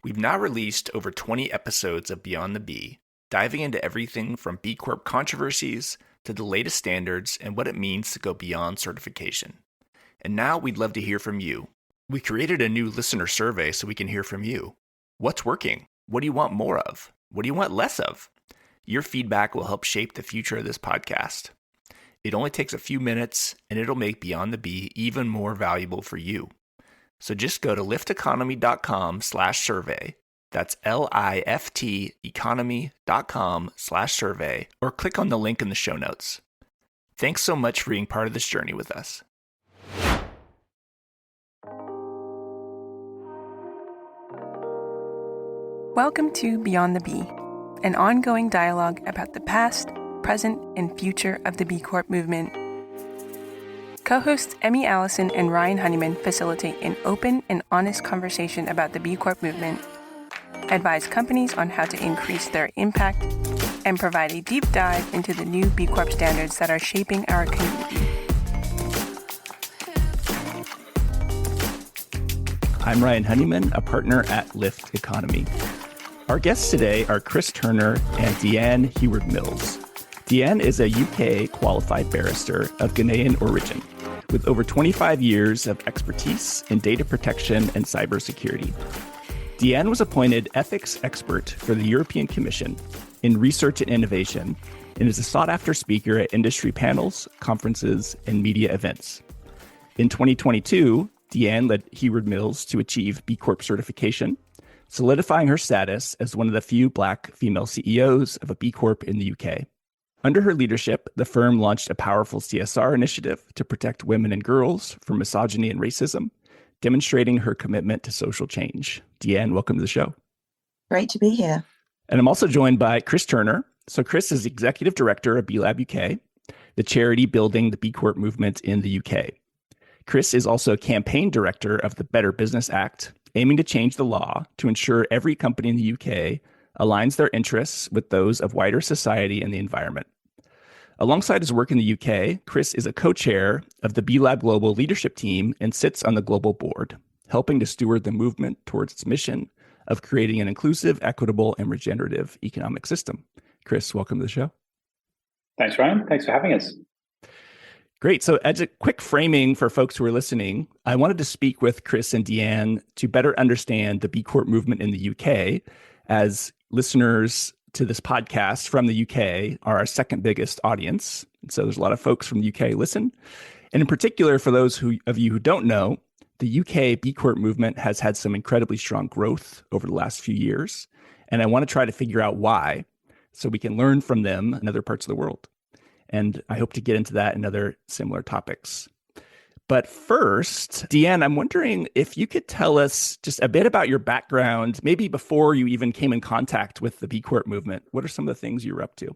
We've now released over 20 episodes of Beyond the B, diving into everything from B Corp controversies to the latest standards and what it means to go beyond certification. And now we'd love to hear from you. We created a new listener survey so we can hear from you. What's working? What do you want more of? What do you want less of? Your feedback will help shape the future of this podcast. It only takes a few minutes, and it'll make Beyond the B even more valuable for you. So just go to lifteconomy.com/survey. That's LIFT economy.com/survey, or click on the link in the show notes. Thanks so much for being part of this journey with us. Welcome to Beyond the B, an ongoing dialogue about the past, present, and future of the B Corp movement. Co-hosts Emmy Allison and Ryan Honeyman facilitate an open and honest conversation about the B Corp movement, advise companies on how to increase their impact, and provide a deep dive into the new B Corp standards that are shaping our community. I'm Ryan Honeyman, a partner at Lift Economy. Our guests today are Chris Turner and Dyann Heward-Mills. Dyann is a UK qualified barrister of Ghanaian origin, with over 25 years of expertise in data protection and cybersecurity. Dyann was appointed ethics expert for the European Commission in research and innovation and is a sought-after speaker at industry panels, conferences, and media events. In 2022, Dyann led Heward-Mills to achieve B Corp certification, solidifying her status as one of the few Black female CEOs of a B Corp in the UK. Under her leadership, the firm launched a powerful CSR initiative to protect women and girls from misogyny and racism, demonstrating her commitment to social change. Dyann, welcome to the show. Great to be here. And I'm also joined by Chris Turner. So Chris is Executive Director of B Lab UK, the charity building the B Corp movement in the UK. Chris is also Campaign Director of the Better Business Act, aiming to change the law to ensure every company in the UK aligns their interests with those of wider society and the environment. Alongside his work in the UK, Chris is a co-chair of the B Lab Global Leadership Team and sits on the global board, helping to steward the movement towards its mission of creating an inclusive, equitable, and regenerative economic system. Chris, welcome to the show. Thanks, Ryan. Thanks for having us. Great. So as a quick framing for folks who are listening, I wanted to speak with Chris and Dyann to better understand the B Corp movement in the UK, as listeners to this podcast from the UK are our second biggest audience. And so there's a lot of folks from the UK listen. And in particular, for those of you who don't know, the UK B Corp movement has had some incredibly strong growth over the last few years. And I want to try to figure out why, so we can learn from them in other parts of the world. And I hope to get into that and other similar topics. But first, Dyann, I'm wondering if you could tell us just a bit about your background, maybe before you even came in contact with the B Corp movement. What are some of the things you were up to?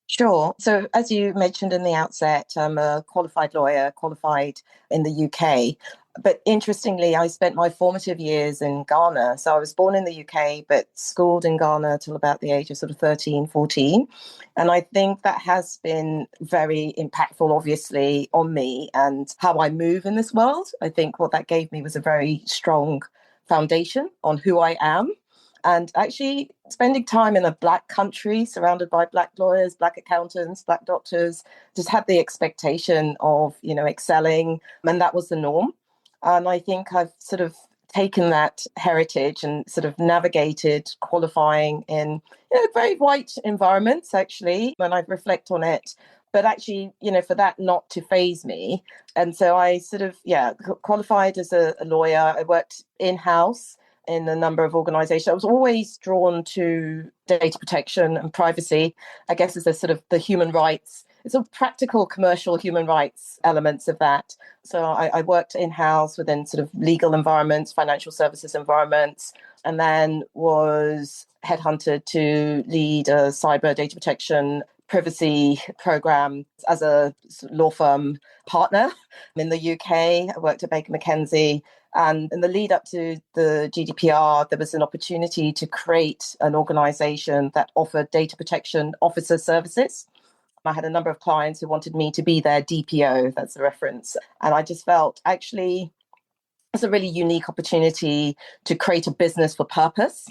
Sure. So as you mentioned in the outset, I'm a qualified lawyer, qualified in the UK. But interestingly, I spent my formative years in Ghana. So I was born in the UK, but schooled in Ghana till about the age of sort of 13, 14. And I think that has been very impactful, obviously, on me and how I move in this world. I think what that gave me was a very strong foundation on who I am. And actually spending time in a Black country surrounded by Black lawyers, Black accountants, Black doctors, just had the expectation of, excelling. And that was the norm. And I think I've sort of taken that heritage and sort of navigated qualifying in very white environments, actually, when I reflect on it. But actually, for that not to faze me. And so I sort of, qualified as a lawyer. I worked in-house in a number of organizations. I was always drawn to data protection and privacy, I guess, as a sort of the human rights. It's a practical commercial human rights elements of that. So I worked in-house within sort of legal environments, financial services environments, and then was headhunted to lead a cyber data protection privacy program as a law firm partner in the UK. I worked at Baker McKenzie. And in the lead up to the GDPR, there was an opportunity to create an organization that offered data protection officer services. I had a number of clients who wanted me to be their DPO, that's the reference. And I just felt, actually, it's a really unique opportunity to create a business for purpose.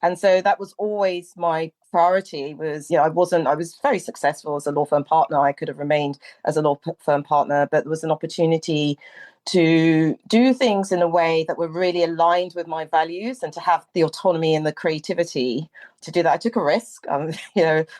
And so that was always my priority was, I was very successful as a law firm partner. I could have remained as a law firm partner, but there was an opportunity to do things in a way that were really aligned with my values and to have the autonomy and the creativity to do that. I took a risk.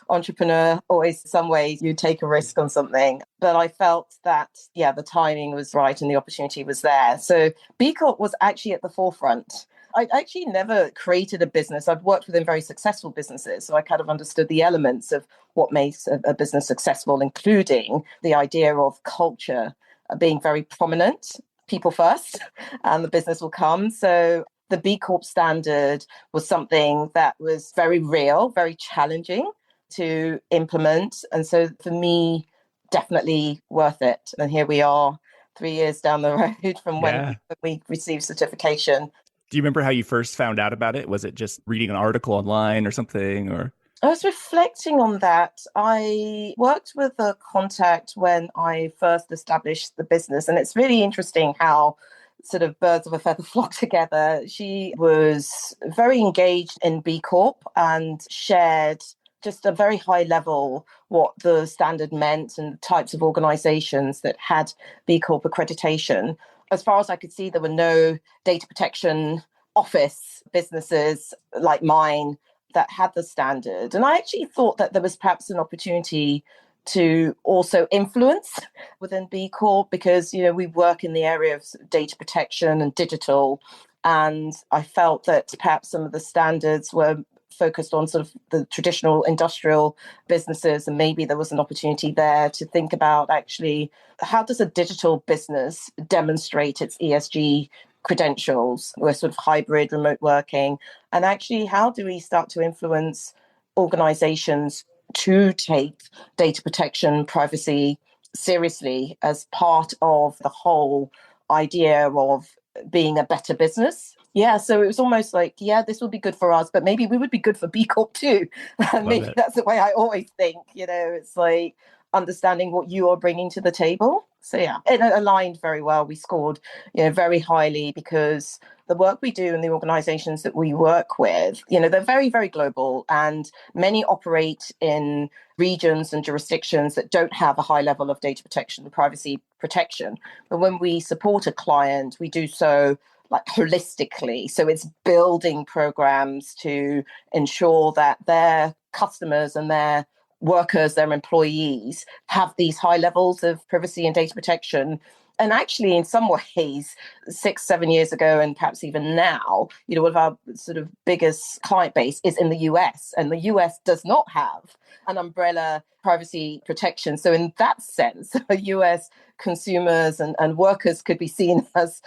Entrepreneur, always some ways you take a risk on something. But I felt that, the timing was right and the opportunity was there. So B Corp was actually at the forefront. I actually never created a business. I've worked within very successful businesses, so I kind of understood the elements of what makes a business successful, including the idea of culture being very prominent, people first, and the business will come. So the B Corp standard was something that was very real, very challenging to implement. And so for me, definitely worth it. And here we are 3 years down the road from when we received certification. Do you remember how you first found out about it? Was it just reading an article online or something? Or I was reflecting on that. I worked with a contact when I first established the business, and it's really interesting how sort of birds of a feather flock together. She was very engaged in B Corp and shared just a very high level what the standard meant and the types of organizations that had B Corp accreditation. As far as I could see, there were no data protection office businesses like mine that had the standard. And I actually thought that there was perhaps an opportunity to also influence within B Corp because, we work in the area of data protection and digital. And I felt that perhaps some of the standards were focused on sort of the traditional industrial businesses. And maybe there was an opportunity there to think about actually, how does a digital business demonstrate its ESG credentials? We're sort of hybrid remote working. And actually, how do we start to influence organizations to take data protection, privacy seriously as part of the whole idea of being a better business? Yeah, so it was almost like, this would be good for us, but maybe we would be good for B Corp too. And maybe that's the way I always think, it's like understanding what you are bringing to the table. So it aligned very well. We scored, very highly because the work we do and the organizations that we work with, they're very, very global and many operate in regions and jurisdictions that don't have a high level of data protection and privacy protection. But when we support a client, we do so like holistically. So it's building programs to ensure that their customers and their workers, their employees have these high levels of privacy and data protection. And actually, in some ways, 6-7 years ago, and perhaps even now, one of our sort of biggest client base is in the US, and the US does not have an umbrella privacy protection. So in that sense, US consumers and workers could be seen as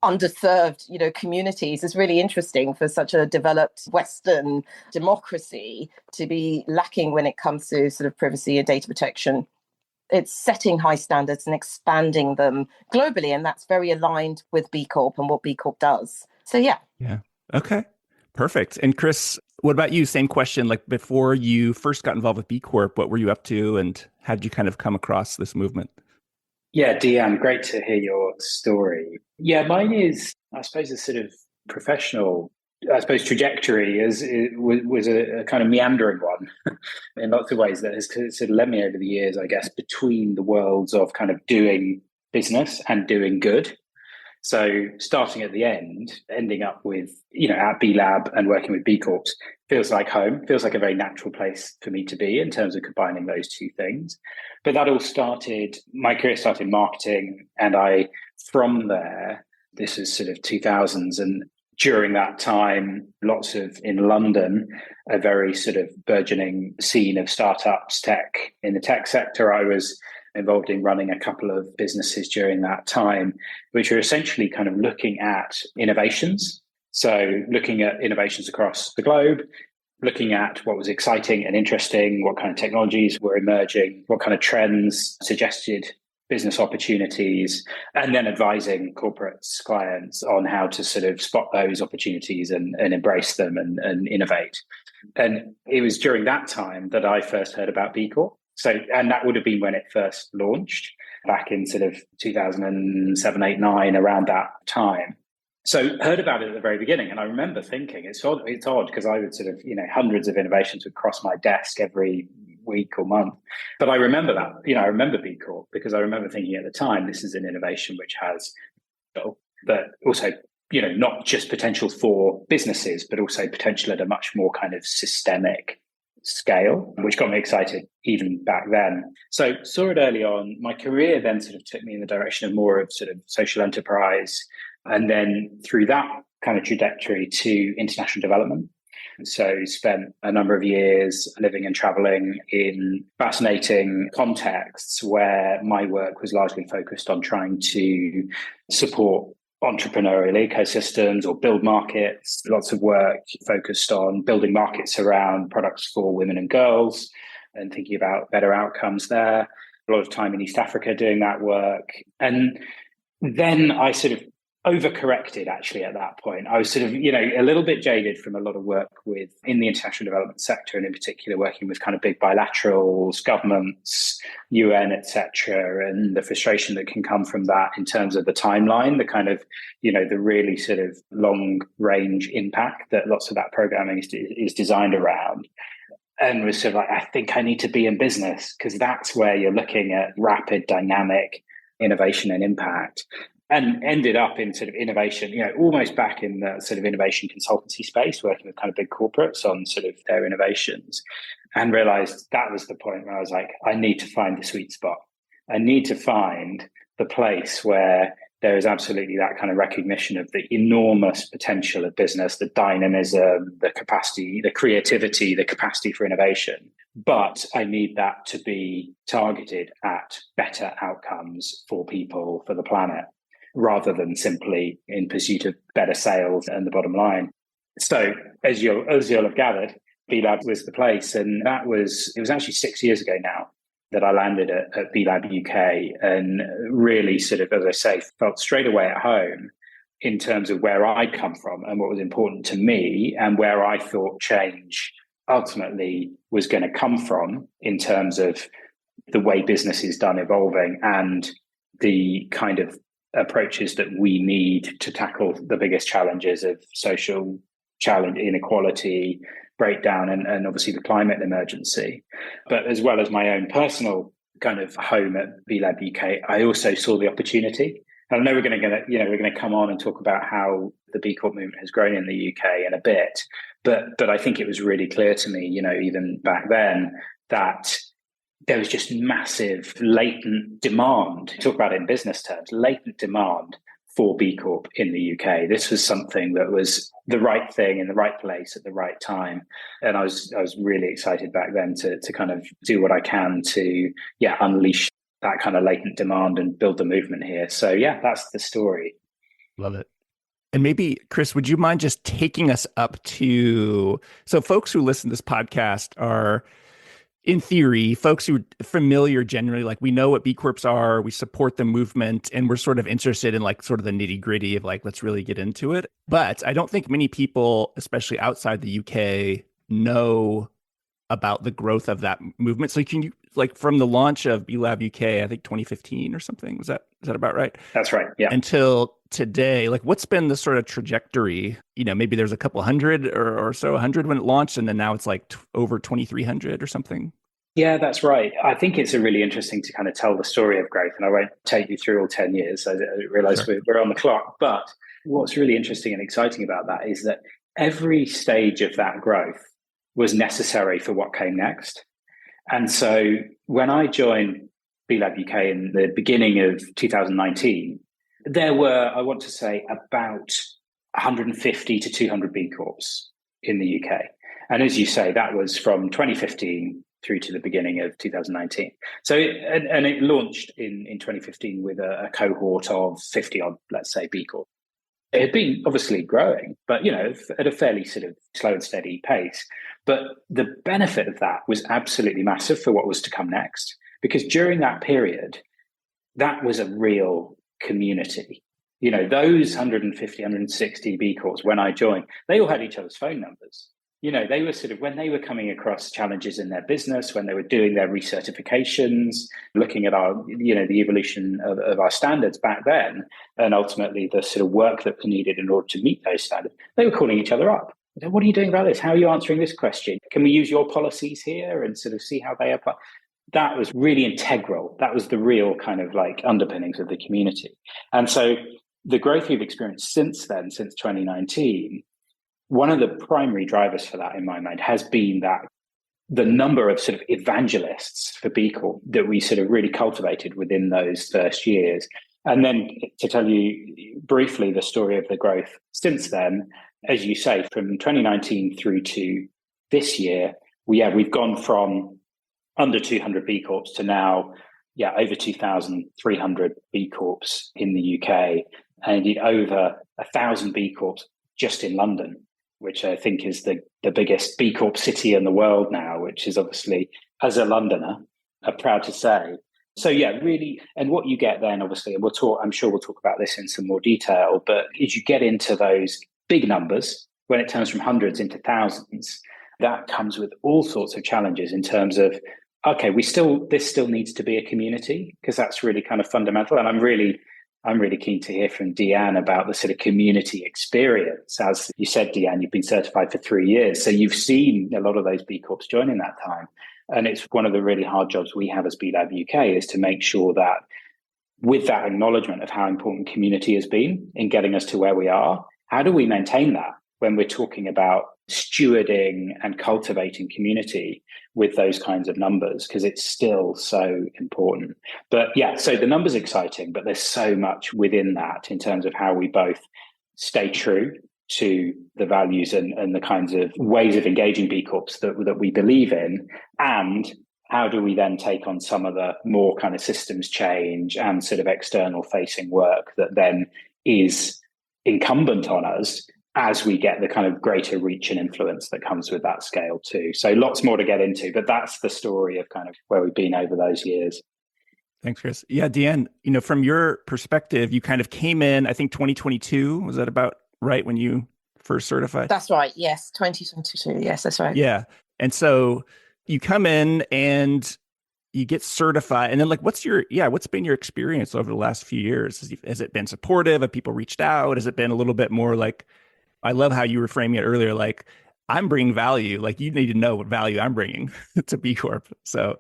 underserved, communities. Is really interesting for such a developed Western democracy to be lacking when it comes to sort of privacy and data protection. It's setting high standards and expanding them globally, and that's very aligned with B Corp and what B Corp does. So yeah. Okay, perfect. And Chris, what about you? Same question. Like before you first got involved with B Corp, what were you up to, and how did you kind of come across this movement? Yeah, Dyann, great to hear your story. Yeah, mine is, I suppose, a sort of professional, trajectory was a kind of meandering one in lots of ways that has sort of led me over the years, I guess, between the worlds of kind of doing business and doing good. So starting at the end, ending up with, at B Lab and working with B Corps feels like home, feels like a very natural place for me to be in terms of combining those two things. But that all my career started in marketing. And from there, this is sort of 2000s. And during that time, in London, a very sort of burgeoning scene of startups, in the tech sector. I was involved in running a couple of businesses during that time, which are essentially kind of looking at innovations. So looking at innovations across the globe, looking at what was exciting and interesting, what kind of technologies were emerging, what kind of trends suggested business opportunities, and then advising corporates, clients on how to sort of spot those opportunities and embrace them and innovate. And it was during that time that I first heard about B Corp. And that would have been when it first launched back in sort of 2007, 8, 9, around that time. So heard about it at the very beginning, and I remember thinking it's odd because I would sort of, hundreds of innovations would cross my desk every week or month. But I remember that, I remember B Corp because I remember thinking at the time, this is an innovation which has, but also, not just potential for businesses, but also potential at a much more kind of systemic scale, which got me excited even back then. So saw it early on. My career then sort of took me in the direction of more of sort of social enterprise. And then through that kind of trajectory to international development. So spent a number of years living and traveling in fascinating contexts where my work was largely focused on trying to support entrepreneurial ecosystems or build markets. Lots of work focused on building markets around products for women and girls and thinking about better outcomes there. A lot of time in East Africa doing that work. And then I sort of overcorrected actually at that point. I was sort of, a little bit jaded from a lot of work in the international development sector, and in particular working with kind of big bilaterals, governments, UN, etc., and the frustration that can come from that in terms of the timeline, the kind of, the really sort of long range impact that lots of that programming is designed around. And was sort of like, I think I need to be in business because that's where you're looking at rapid, dynamic innovation and impact. And ended up in sort of innovation, almost back in the sort of innovation consultancy space, working with kind of big corporates on sort of their innovations, and realized that was the point where I was like, I need to find the sweet spot. I need to find the place where there is absolutely that kind of recognition of the enormous potential of business, the dynamism, the capacity, the creativity, the capacity for innovation. But I need that to be targeted at better outcomes for people, for the planet, rather than simply in pursuit of better sales and the bottom line. So as you'll have gathered, B Lab was the place. And it was actually 6 years ago now that I landed at B Lab UK and really sort of, as I say, felt straight away at home in terms of where I'd come from and what was important to me and where I thought change ultimately was going to come from in terms of the way business is done evolving and the kind of approaches that we need to tackle the biggest challenges of social challenge, inequality, breakdown, and obviously the climate emergency. But as well as my own personal kind of home at B Lab UK, I also saw the opportunity. And I know we're going to come on and talk about how the B Corp movement has grown in the UK in a bit. But I think it was really clear to me, even back then, that there was just massive latent demand. Talk about it in business terms, latent demand for B Corp in the UK. This was something that was the right thing in the right place at the right time. And I was really excited back then to kind of do what I can to, unleash that kind of latent demand and build the movement here. So that's the story. Love it. And maybe, Chris, would you mind just taking us up to, so folks who listen to this podcast are, in theory, folks who are familiar generally, like we know what B Corps are, we support the movement, and we're sort of interested in like sort of the nitty gritty of like, let's really get into it. But I don't think many people, especially outside the UK, know about the growth of that movement. So can you, like from the launch of B Lab UK, I think 2015 or something, is that about right? That's right. Yeah. Until today, like what's been the sort of trajectory? Maybe there's a couple hundred or so 100 when it launched, and then now it's like over 2,300 or something. Yeah, that's right. I think it's a really interesting to kind of tell the story of growth, and I won't take you through all 10 years. I realize Sure. we're on the clock. But what's really interesting and exciting about that is that every stage of that growth was necessary for what came next. And so when I joined B Lab UK in the beginning of 2019, there were, I want to say, about 150 to 200 B Corps in the UK. And as you say, that was from 2015 through to the beginning of 2019. So, it launched in 2015 with a cohort of 50 odd, let's say, B Corp. It had been obviously growing, but, at a fairly sort of slow and steady pace. But the benefit of that was absolutely massive for what was to come next, because during that period, that was a real community. Those 150, 160 B Corps, when I joined, they all had each other's phone numbers. They were sort of, when they were coming across challenges in their business, when they were doing their recertifications, looking at our, the evolution of our standards back then, and ultimately the sort of work that was needed in order to meet those standards, they were calling each other up. What are you doing about this? How are you answering this question? Can we use your policies here and sort of see how they apply? That was really integral. That was the real kind of like underpinnings of the community. And so the growth we've experienced since then, since 2019, one of the primary drivers for that in my mind has been that the number of sort of evangelists for B Corp that we sort of really cultivated within those first years. And then to tell you briefly the story of the growth since then, as you say, from 2019 through to this year, we've gone from under 200 B Corps to now, over 2,300 B Corps in the UK, and indeed over 1,000 B Corps just in London, which I think is the biggest B Corp city in the world now, which is obviously, as a Londoner, I'm proud to say. So really, and what you get then, obviously, and I'm sure we'll talk about this in some more detail, but as you get into those big numbers, when it turns from hundreds into thousands, that comes with all sorts of challenges in terms of, okay, this still needs to be a community, because that's really kind of fundamental. And I'm really keen to hear from Dyann about the sort of community experience. As you said, Dyann, you've been certified for 3 years. So you've seen a lot of those B Corps join in that time. And it's one of the really hard jobs we have as BLab UK is to make sure that with that acknowledgement of how important community has been in getting us to where we are, how do we maintain that when we're talking about stewarding and cultivating community with those kinds of numbers? Because it's still so important. But so the numbers are exciting, but there's so much within that in terms of how we both stay true to the values and the kinds of ways of engaging B Corps that we believe in, and how do we then take on some of the more kind of systems change and sort of external facing work that then is incumbent on us as we get the kind of greater reach and influence that comes with that scale too. So lots more to get into, but that's the story of kind of where we've been over those years. Thanks, Chris. Yeah, Dyann, from your perspective, you kind of came in, I think 2022, was that about right when you first certified? That's right. Yes. 2022. Yes, that's right. Yeah. And so you come in and you get certified, and then what's been your experience over the last few years? Has it been supportive? Have people reached out? Has it been a little bit more like, I love how you were framing it earlier, like I'm bringing value, like you need to know what value I'm bringing to B Corp. So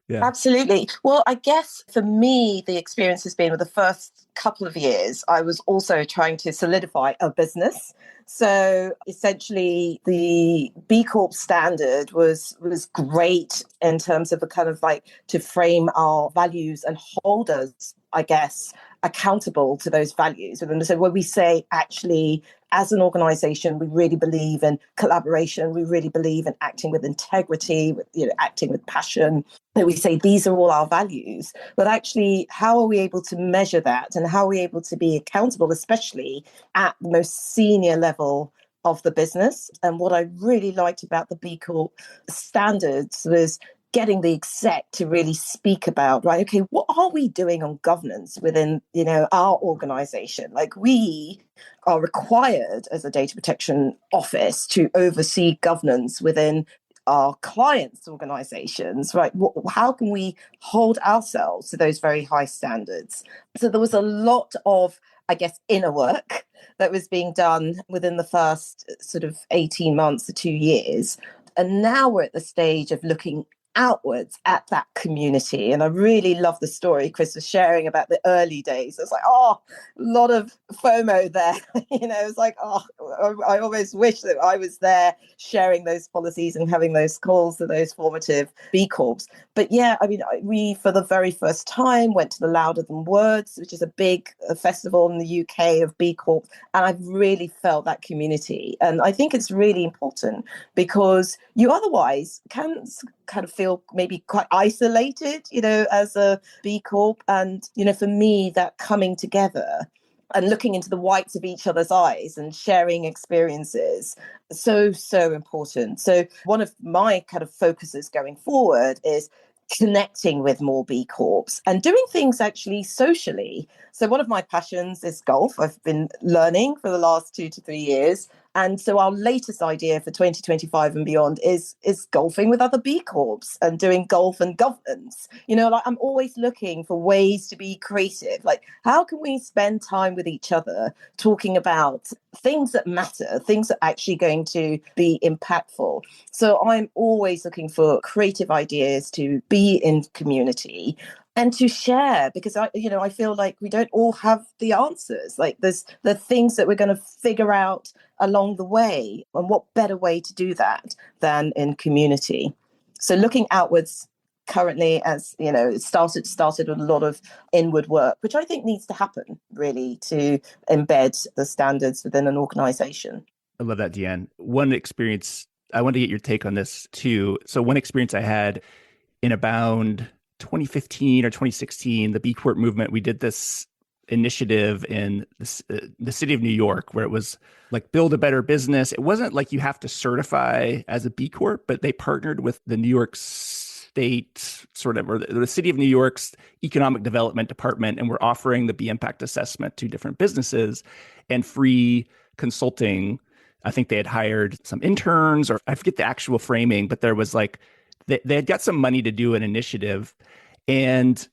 yeah. Absolutely. Well, I guess for me, the experience has been with the first couple of years, I was also trying to solidify a business. So essentially, the B Corp standard was great in terms of the kind of like to frame our values and hold us, I guess, accountable to those values. And so when we say actually, as an organization, we really believe in collaboration, we really believe in acting with integrity, acting with passion, that we say these are all our values. But actually, how are we able to measure that, and how are we able to be accountable, especially at the most senior level of the business? And what I really liked about the B Corp standards was getting the exec to really speak about, right, okay, what are we doing on governance within, our organization? Like, we are required as a data protection office to oversee governance within our clients' organizations, right? How can we hold ourselves to those very high standards? So there was a lot of, I guess, inner work that was being done within the first sort of 18 months to 2 years. And now we're at the stage of looking outwards at that community. And I really love the story Chris was sharing about the early days. It's like, a lot of FOMO there. It's like, I almost wish that I was there sharing those policies and having those calls to those formative B Corps. But we, for the very first time, went to the Louder Than Words, which is a big festival in the UK of B Corp. And I've really felt that community. And I think it's really important because you otherwise can kind of feel maybe quite isolated, as a B Corp. And, for me, that coming together and looking into the whites of each other's eyes and sharing experiences, so important. So one of my kind of focuses going forward is connecting with more B Corps and doing things actually socially. So one of my passions is golf. I've been learning for the last 2 to 3 years. And so our latest idea for 2025 and beyond is golfing with other B Corps and doing golf and governance. Like I'm always looking for ways to be creative. Like, how can we spend time with each other talking about things that matter, things that are actually going to be impactful? So I'm always looking for creative ideas to be in community and to share, because I feel like we don't all have the answers. Like there's the things that we're going to figure out along the way, and what better way to do that than in community? So looking outwards currently, as it started with a lot of inward work, which I think needs to happen really to embed the standards within an organization. I love that, Dyann. One experience, I want to get your take on this too. So one experience I had in about 2015 or 2016, the B Corp movement, we did this initiative in the city of New York where it was like build a better business. It wasn't like you have to certify as a B Corp, but they partnered with the New York State or the city of New York's economic development department, and we're offering the B Impact assessment to different businesses and free consulting. I think they had hired some interns, or I forget the actual framing, but there was like, they had got some money to do an initiative, and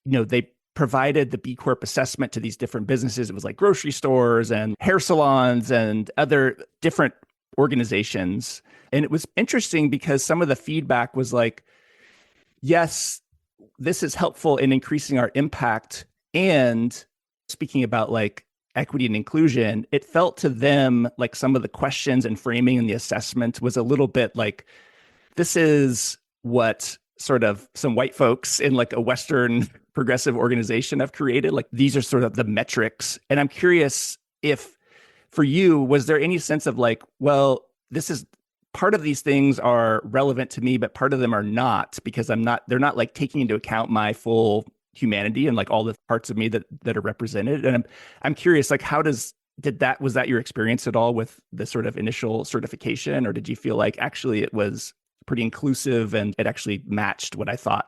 they provided the B Corp assessment to these different businesses. It was like grocery stores and hair salons and other different organizations. And it was interesting because some of the feedback was like, yes, this is helpful in increasing our impact. And speaking about like equity and inclusion, it felt to them like some of the questions and framing in the assessment was a little bit like, this is what sort of some white folks in like a Western progressive organization have created. Like these are sort of the metrics. And I'm curious if for you, was there any sense of like, well, this is part of these things are relevant to me, but part of them are not, because they're not like taking into account my full humanity and like all the parts of me that are represented. And I'm curious, like, was that your experience at all with the sort of initial certification, or did you feel like actually it was pretty inclusive and it actually matched what I thought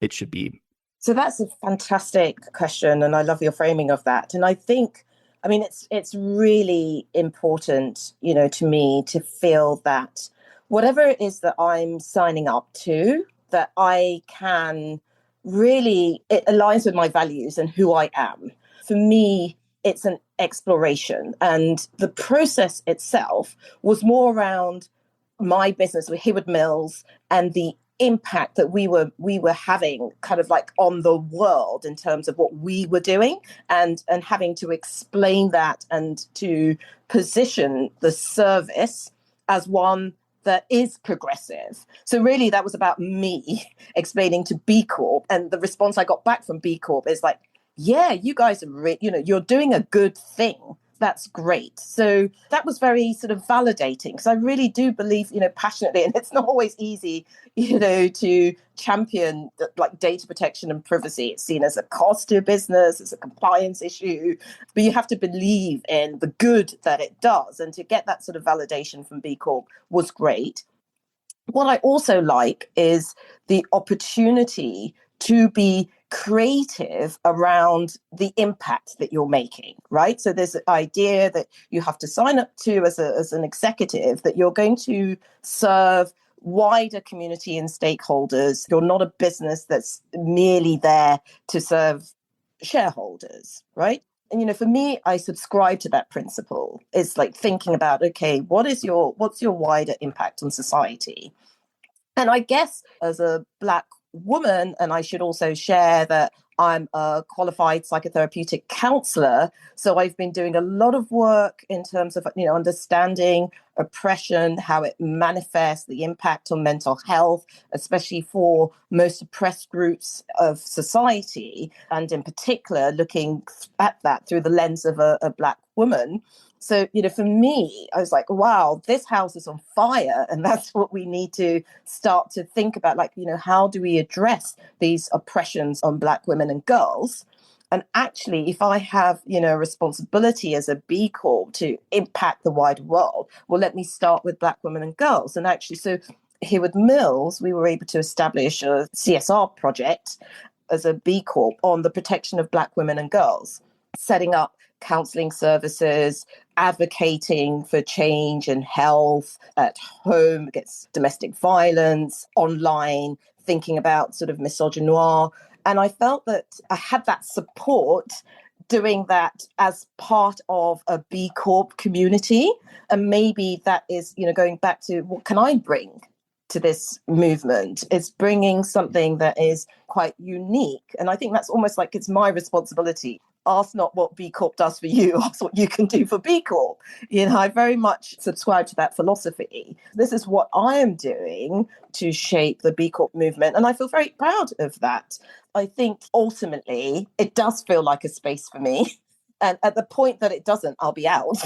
it should be? So that's a fantastic question, and I love your framing of that. And I think, it's really important, to me to feel that whatever it is that I'm signing up to, that I can really, it aligns with my values and who I am. For me, it's an exploration, and the process itself was more around my business with HewardMills and the impact that we were having kind of like on the world in terms of what we were doing, and having to explain that and to position the service as one that is progressive. So really that was about me explaining to B Corp, and the response I got back from B Corp is like, yeah, you guys are you're doing a good thing. That's great. So that was very sort of validating, because I really do believe, passionately, and it's not always easy, to champion like data protection and privacy. It's seen as a cost to a business, it's a compliance issue, but you have to believe in the good that it does. And to get that sort of validation from B Corp was great. What I also like is the opportunity to be creative around the impact that you're making, right? So there's an idea that you have to sign up to as an executive, that you're going to serve wider community and stakeholders. You're not a business that's merely there to serve shareholders, right? And, for me, I subscribe to that principle. It's like thinking about, okay, what's your wider impact on society? And I guess as a Black woman, and I should also share that I'm a qualified psychotherapeutic counselor. So I've been doing a lot of work in terms of, understanding oppression, how it manifests, the impact on mental health, especially for most oppressed groups of society. And in particular, looking at that through the lens of a Black woman. So, for me, I was like, wow, this house is on fire. And that's what we need to start to think about. Like, how do we address these oppressions on Black women and girls? And actually, if I have, a responsibility as a B Corp to impact the wider world, well, let me start with Black women and girls. And actually, so HewardMills, we were able to establish a CSR project as a B Corp on the protection of Black women and girls. setting up counseling services, advocating for change and health at home against domestic violence, online, thinking about sort of misogynoir. And I felt that I had that support doing that as part of a B Corp community. And maybe that is, going back to what can I bring to this movement? It's bringing something that is quite unique. And I think that's almost like it's my responsibility. Ask not what B Corp does for you, ask what you can do for B Corp. I very much subscribe to that philosophy. This is what I am doing to shape the B Corp movement. And I feel very proud of that. I think ultimately it does feel like a space for me. And at the point that it doesn't, I'll be out,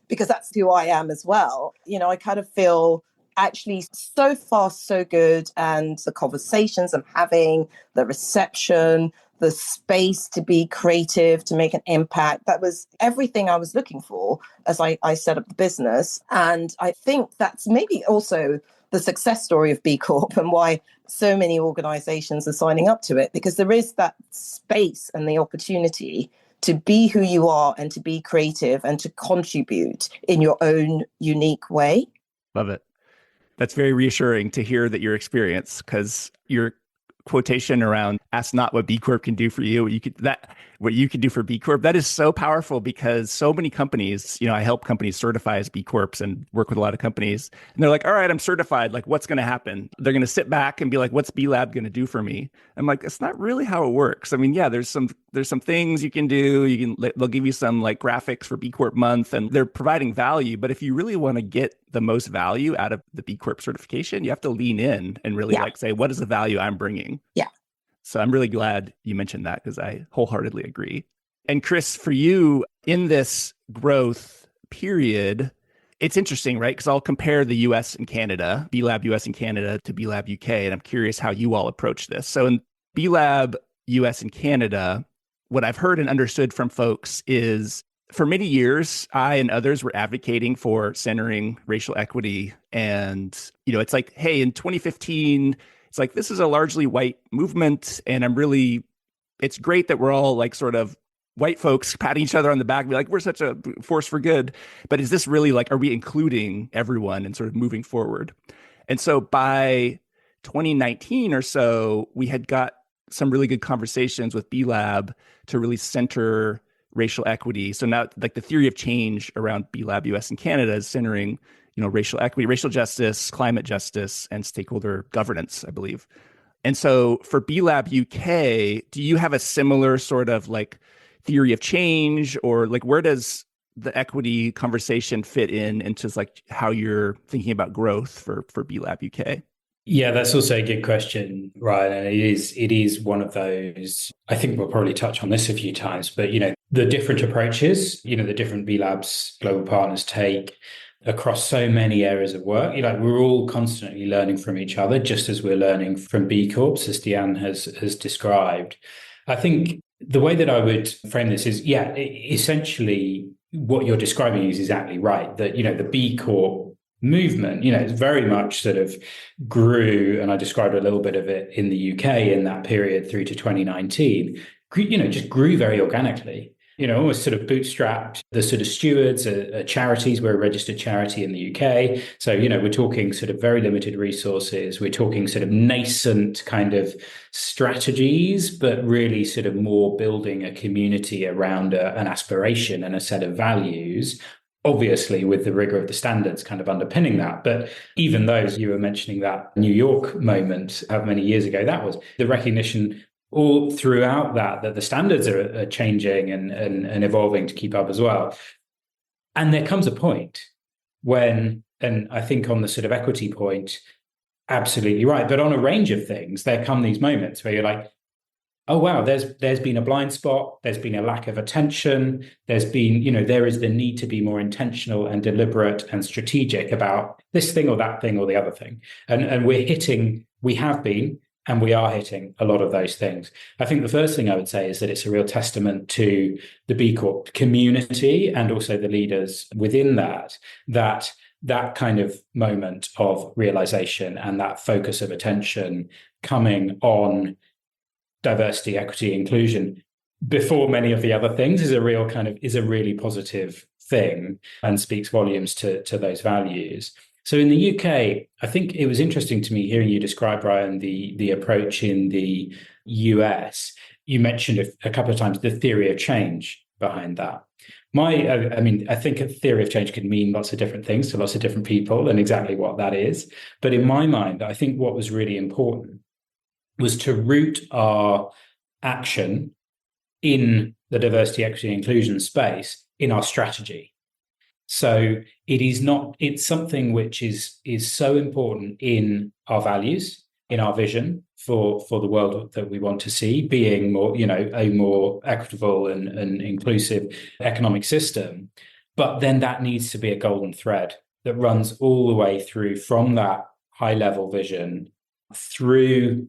because that's who I am as well. I kind of feel actually so far so good. And the conversations I'm having, the reception, the space to be creative, to make an impact. That was everything I was looking for as I set up the business. And I think that's maybe also the success story of B Corp and why so many organizations are signing up to it, because there is that space and the opportunity to be who you are and to be creative and to contribute in your own unique way. Love it. That's very reassuring to hear that your experience, because your quotation around ask not what B Corp can do for you, what you can do for B Corp, that is so powerful, because so many companies, I help companies certify as B Corps and work with a lot of companies. And they're like, all right, I'm certified. Like, what's going to happen? They're going to sit back and be like, what's B Lab going to do for me? I'm like, it's not really how it works. I mean, yeah, there's some things you can do. They'll give you some like graphics for B Corp month, and they're providing value. But if you really want to get the most value out of the B Corp certification, you have to lean in and really say, what is the value I'm bringing? Yeah. So I'm really glad you mentioned that, because I wholeheartedly agree. And Chris, for you in this growth period, it's interesting, right? Because I'll compare the US and Canada, B Lab US and Canada, to B Lab UK. And I'm curious how you all approach this. So in B Lab US and Canada, what I've heard and understood from folks is for many years, I and others were advocating for centering racial equity. And, it's like, hey, in 2015, it's like, this is a largely white movement. And it's great that we're all like sort of white folks patting each other on the back, be like, we're such a force for good. But is this really like, are we including everyone and sort of moving forward? And so by 2019 or so, we had got some really good conversations with B Lab to really center racial equity. So now like the theory of change around B Lab US and Canada is centering racial equity, racial justice, climate justice, and stakeholder governance, I believe. And so for B Lab UK, do you have a similar sort of like theory of change, or like where does the equity conversation fit into like how you're thinking about growth for B Lab UK? Yeah, that's also a good question, Ryan. And it is one of those, I think we'll probably touch on this a few times, but the different approaches, the different B Labs global partners take across so many areas of work. We're all constantly learning from each other, just as we're learning from B Corps, as Dyann has described. I think the way that I would frame this is, essentially what you're describing is exactly right. That, the B Corp movement, it's very much sort of grew, and I described a little bit of it in the UK in that period through to 2019, just grew very organically. Almost sort of bootstrapped. The sort of stewards are charities. We're a registered charity in the UK. So, we're talking sort of very limited resources. We're talking sort of nascent kind of strategies, but really sort of more building a community around an aspiration and a set of values, obviously with the rigor of the standards kind of underpinning that. But even those, you were mentioning that New York moment, how many years ago that was, the recognition all throughout that the standards are changing and evolving to keep up as well. And there comes a point when, and I think on the sort of equity point, absolutely right, but on a range of things, there come these moments where you're like, oh, wow, there's been a blind spot, there's been a lack of attention, there's been, there is the need to be more intentional and deliberate and strategic about this thing or that thing or the other thing. And we have been, and we are hitting a lot of those things. I think the first thing I would say is that it's a real testament to the B Corp community and also the leaders within that kind of moment of realization and that focus of attention coming on diversity, equity, inclusion before many of the other things is a really positive thing and speaks volumes to those values. So in the UK, I think it was interesting to me hearing you describe, Ryan, the approach in the US. You mentioned a couple of times the theory of change behind that. I think a theory of change could mean lots of different things to lots of different people and exactly what that is. But in my mind, I think what was really important was to root our action in the diversity, equity, and inclusion space in our strategy. So it's something which is so important in our values, in our vision for the world that we want to see, being more, a more equitable and inclusive economic system. But then that needs to be a golden thread that runs all the way through from that high level vision through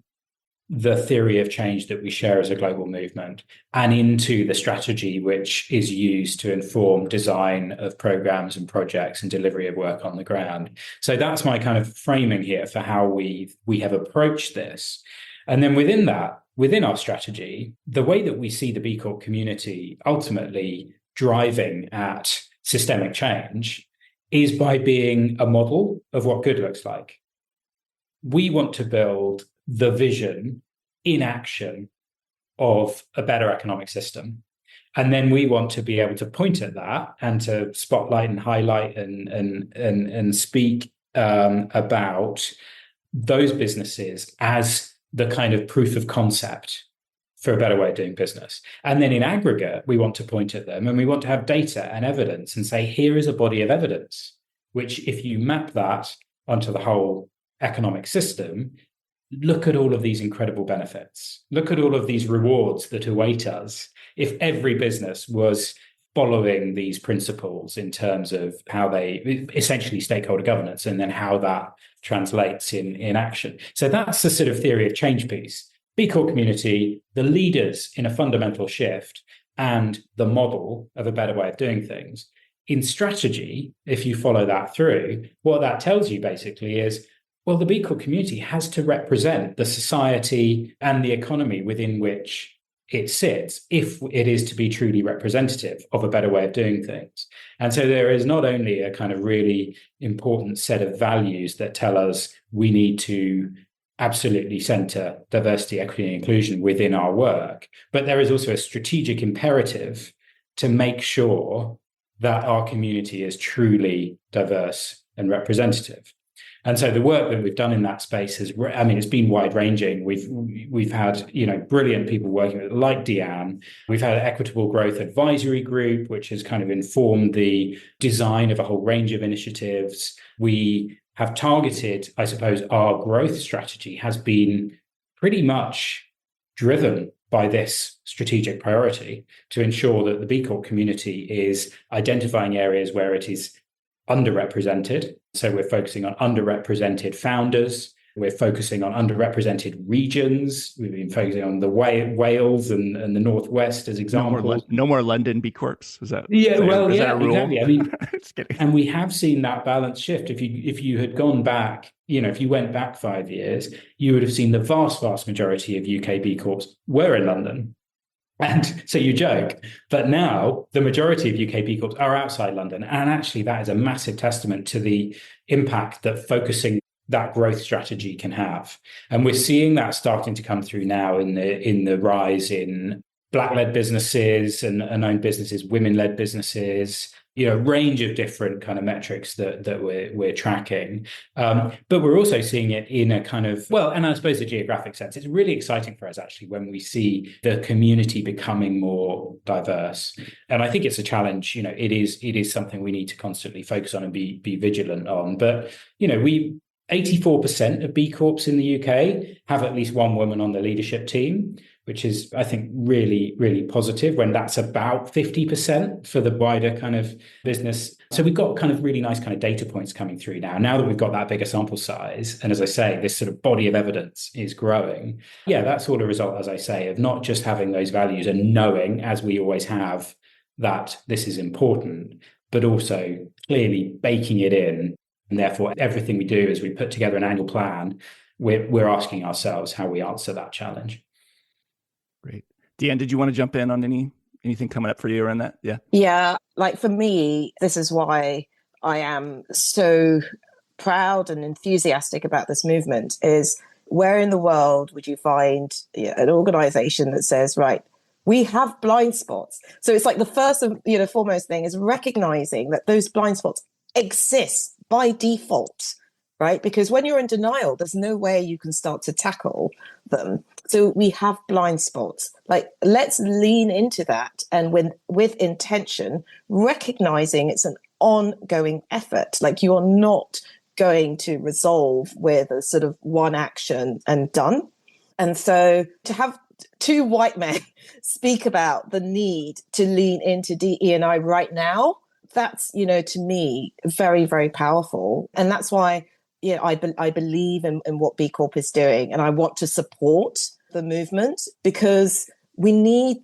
the theory of change that we share as a global movement and into the strategy which is used to inform design of programs and projects and delivery of work on the ground. So that's my kind of framing here for how we have approached this. And then within our strategy, the way that we see the B Corp community ultimately driving at systemic change is by being a model of what good looks like. We want to build the vision in action of a better economic system. And then we want to be able to point at that and to spotlight and highlight and speak about those businesses as the kind of proof of concept for a better way of doing business. And then in aggregate, we want to point at them and we want to have data and evidence and say, here is a body of evidence, which if you map that onto the whole economic system, look at all of these incredible benefits. Look at all of these rewards that await us if every business was following these principles in terms of how they essentially stakeholder governance and then how that translates in action. So that's the sort of theory of change piece. B Corp community, the leaders in a fundamental shift and the model of a better way of doing things. In strategy, if you follow that through, what that tells you basically is, well, the B Corp community has to represent the society and the economy within which it sits if it is to be truly representative of a better way of doing things. And so there is not only a kind of really important set of values that tell us we need to absolutely center diversity, equity, and inclusion within our work, but there is also a strategic imperative to make sure that our community is truly diverse and representative. And so the work that we've done in that space it's been wide ranging. We've had, brilliant people working with, like Dyann. We've had an Equitable Growth Advisory Group, which has kind of informed the design of a whole range of initiatives. We have targeted, I suppose, our growth strategy has been pretty much driven by this strategic priority to ensure that the B Corp community is identifying areas where it is underrepresented. So we're focusing on underrepresented founders. We're focusing on underrepresented regions. We've been focusing on the Wales and the Northwest as examples. No more London B Corps. Is that? Yeah, is that a rule? exactly. I mean, Just kidding. and we have seen that balance shift. If you had gone back, if you went back 5 years, you would have seen the vast majority of UK B Corps were in London. And so you joke, but now the majority of UK B Corps are outside London. And actually that is a massive testament to the impact that focusing that growth strategy can have. And we're seeing that starting to come through now in the rise in Black-led businesses and owned businesses, women-led businesses, range of different kind of metrics that we're tracking. But we're also seeing it in a kind of, and I suppose a geographic sense. It's really exciting for us actually when we see the community becoming more diverse. And I think it's a challenge, it is something we need to constantly focus on and be vigilant on. But, 84% of B Corps in the UK have at least one woman on the leadership team, which is, I think, really, really positive when that's about 50% for the wider kind of business. So we've got kind of really nice kind of data points coming through now that we've got that bigger sample size. And as I say, this sort of body of evidence is growing. Yeah, that's all a result, as I say, of not just having those values and knowing, as we always have, that this is important, but also clearly baking it in. And therefore, everything we do as we put together an annual plan, we're asking ourselves how we answer that challenge. Great. Dyann, did you want to jump in on anything coming up for you around that? Yeah. Yeah, like for me, this is why I am so proud and enthusiastic about this movement is where in the world would you find an organization that says, right, we have blind spots. So it's like the first and foremost thing is recognizing that those blind spots exist by default, right? Because when you're in denial, there's no way you can start to tackle them. So we have blind spots. Like, let's lean into that and with intention, recognizing it's an ongoing effort. Like, you are not going to resolve with a sort of one action and done. And so to have two white men speak about the need to lean into DE&I right now, that's, to me, very, very powerful. And that's why I believe in what B Corp is doing, and I want to support the movement because we need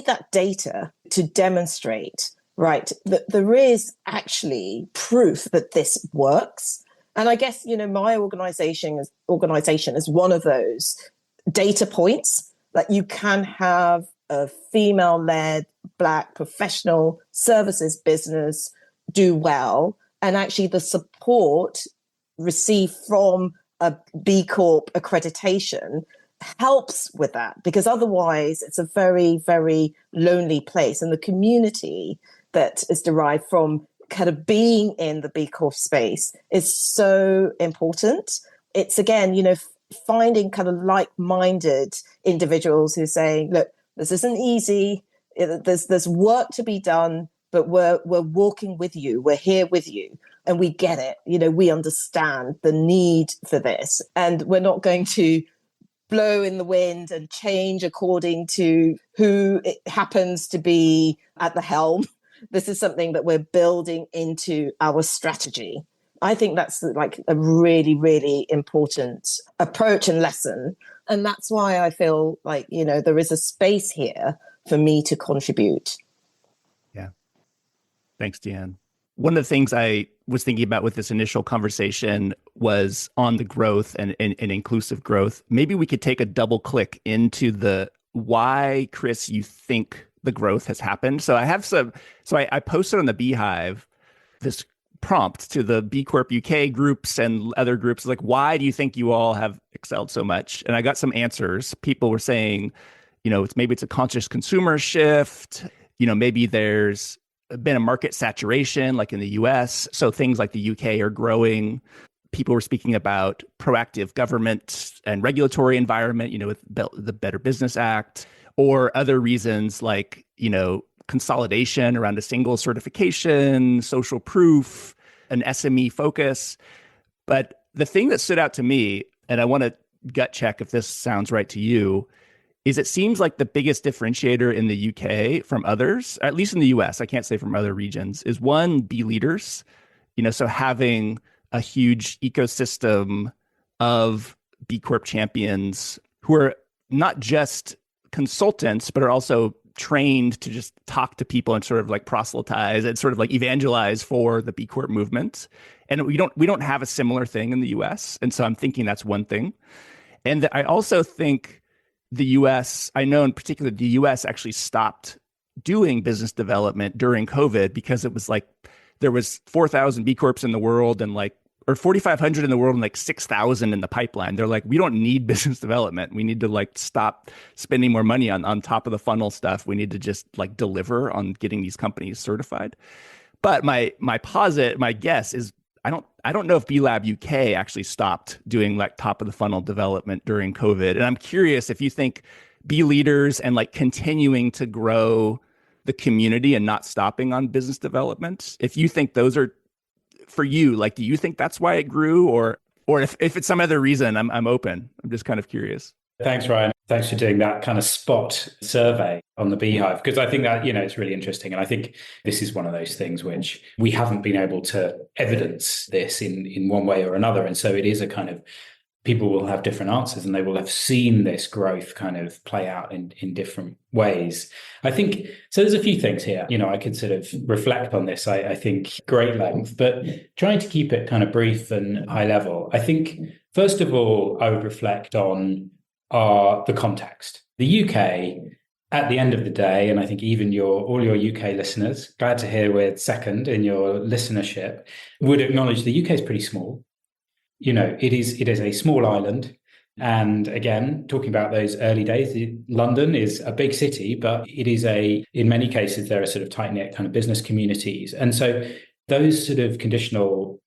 that data to demonstrate, right, that there is actually proof that this works. And I guess, my organization is one of those data points that you can have a female-led Black professional services business do well, and actually the support received from a B Corp accreditation helps with that, because otherwise it's a very, very lonely place. And the community that is derived from kind of being in the B Corp space is so important. It's, again, finding kind of like-minded individuals who are saying, look, this isn't easy. There's work to be done, but we're walking with you. We're here with you. And we get it. We understand the need for this. And we're not going to blow in the wind and change according to who it happens to be at the helm. This is something that we're building into our strategy. I think that's like a really, really important approach and lesson. And that's why I feel like, there is a space here for me to contribute. Yeah. Thanks, Dyann. One of the things I was thinking about with this initial conversation was on the growth and inclusive growth. Maybe we could take a double click into the why, Chris, you think the growth has happened. So I posted on the Beehive this prompt to the B Corp UK groups and other groups, like, why do you think you all have excelled so much? And I got some answers. People were saying, maybe it's a conscious consumer shift. Maybe there's been a market saturation like in the US. So things like the UK are growing. People were speaking about proactive government and regulatory environment, with the Better Business Act, or other reasons like, consolidation around a single certification, social proof, an SME focus. But the thing that stood out to me, and I want to gut check if this sounds right to you, is it seems like the biggest differentiator in the UK from others, at least in the US, I can't say from other regions, is one, B leaders, so having a huge ecosystem of B Corp champions who are not just consultants, but are also trained to just talk to people and sort of like proselytize and sort of like evangelize for the B Corp movement. And we don't have a similar thing in the US. And so I'm thinking that's one thing. And I also think the US, I know in particular, the US actually stopped doing business development during COVID because it was like there was 4,000 B Corps in the world and or 4,500 in the world and like 6,000 in the pipeline. They're like, we don't need business development. We need to like stop spending more money on top of the funnel stuff. We need to just like deliver on getting these companies certified. But my guess is I don't know if B Lab UK actually stopped doing like top of the funnel development during COVID. And I'm curious if you think B leaders and like continuing to grow the community and not stopping on business development, if you think those are for you, like, do you think that's why it grew, or if it's some other reason? I'm open. I'm just kind of curious. Thanks, Ryan. Thanks for doing that kind of spot survey on the Beehive, because I think that, it's really interesting. And I think this is one of those things which we haven't been able to evidence this in one way or another. And so it is a kind of, people will have different answers and they will have seen this growth kind of play out in different ways. I think, so there's a few things here, I could sort of reflect on this, I think, great length, but trying to keep it kind of brief and high level. I think, first of all, I would reflect on the context. The UK at the end of the day, and I think even all your UK listeners, glad to hear we're second in your listenership, would acknowledge the UK is pretty small. It is a small island. And again, talking about those early days, London is a big city, but in many cases, there are sort of tight-knit kind of business communities. And so those sort of conditions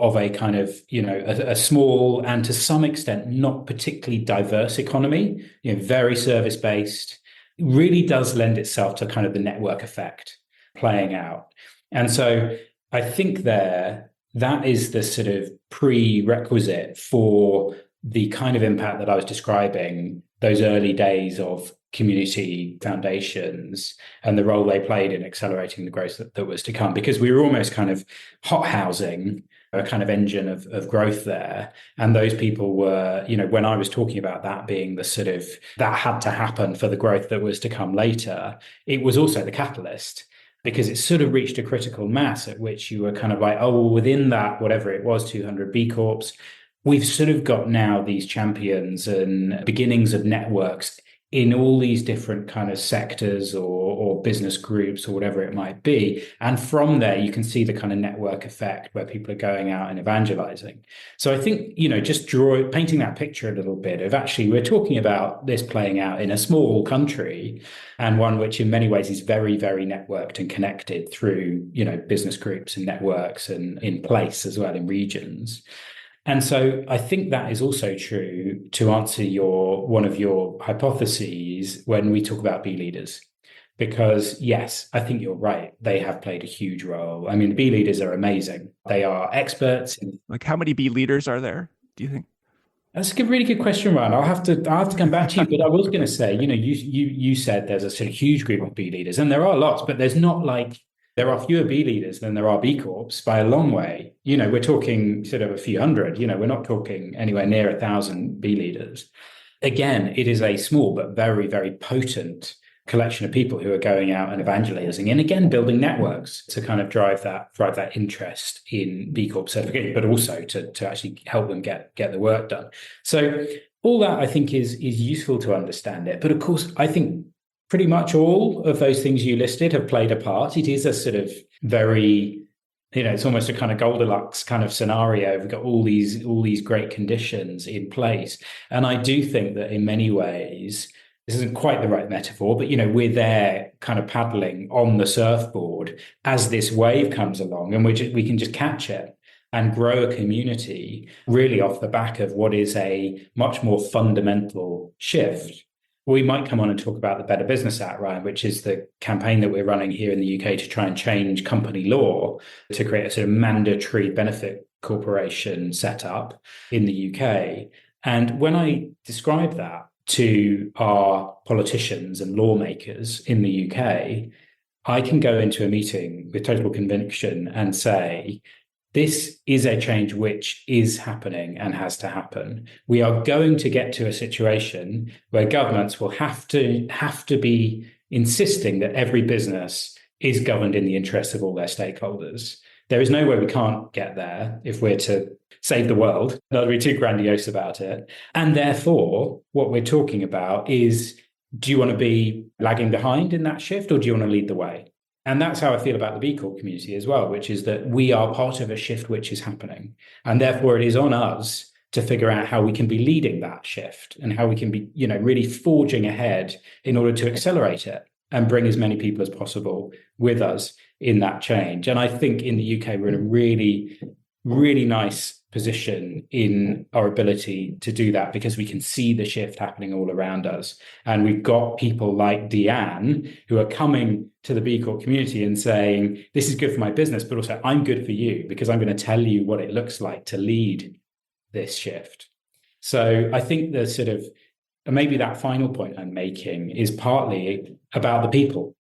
of a kind of, a small and to some extent not particularly diverse economy, very service-based, really does lend itself to kind of the network effect playing out. And so I think that is the sort of prerequisite for the kind of impact that I was describing, those early days of community foundations and the role they played in accelerating the growth that was to come, because we were almost kind of hothousing a kind of engine of growth there. And those people were, when I was talking about that being the sort of, that had to happen for the growth that was to come later, it was also the catalyst, because it sort of reached a critical mass at which you were kind of like, oh, well, within that, whatever it was, 200 B Corps, we've sort of got now these champions and beginnings of networks in all these different kind of sectors or business groups or whatever it might be. And from there, you can see the kind of network effect where people are going out and evangelizing. So I think, just painting that picture a little bit of actually, we're talking about this playing out in a small country and one which in many ways is very, very networked and connected through, business groups and networks and in place as well in regions. And so I think that is also true to answer one of your hypotheses when we talk about B leaders. Because yes, I think you're right. They have played a huge role. I mean, the B leaders are amazing. They are experts. Like how many B leaders are there, do you think? That's a really good question, Ryan. I'll have to come back to you. But I was going to say, you said there's a sort of huge group of B leaders, and there are lots, but there's not like there are fewer B leaders than there are B Corps by a long way. We're talking sort of a few hundred. We're not talking anywhere near 1,000 B leaders. Again, it is a small but very, very potent collection of people who are going out and evangelizing and again building networks to kind of drive that interest in B Corp certification, but also to actually help them get the work done. So all that I think is useful to understand it. But of course, I think pretty much all of those things you listed have played a part. It is a sort of very, it's almost a kind of Goldilocks kind of scenario. We've got all these great conditions in place. And I do think that in many ways, this isn't quite the right metaphor, but, we're there kind of paddling on the surfboard as this wave comes along, and we can just catch it and grow a community really off the back of what is a much more fundamental shift. We might come on and talk about the Better Business Act, Ryan, which is the campaign that we're running here in the UK to try and change company law to create a sort of mandatory benefit corporation setup in the UK. And when I describe that to our politicians and lawmakers in the UK, I can go into a meeting with total conviction and say, this is a change which is happening and has to happen. We are going to get to a situation where governments will have to be insisting that every business is governed in the interests of all their stakeholders. There is no way we can't get there if we're to save the world. Not to be too grandiose about it. And therefore, what we're talking about is, do you want to be lagging behind in that shift, or do you want to lead the way? And that's how I feel about the B Corp community as well, which is that we are part of a shift which is happening. And therefore, it is on us to figure out how we can be leading that shift and how we can be, really forging ahead in order to accelerate it and bring as many people as possible with us in that change. And I think in the UK, we're in a really, really nice position in our ability to do that because we can see the shift happening all around us. And we've got people like Dyann who are coming to the B Corp community and saying, this is good for my business, but also I'm good for you because I'm going to tell you what it looks like to lead this shift. So I think the sort of, maybe that final point I'm making is partly about the people.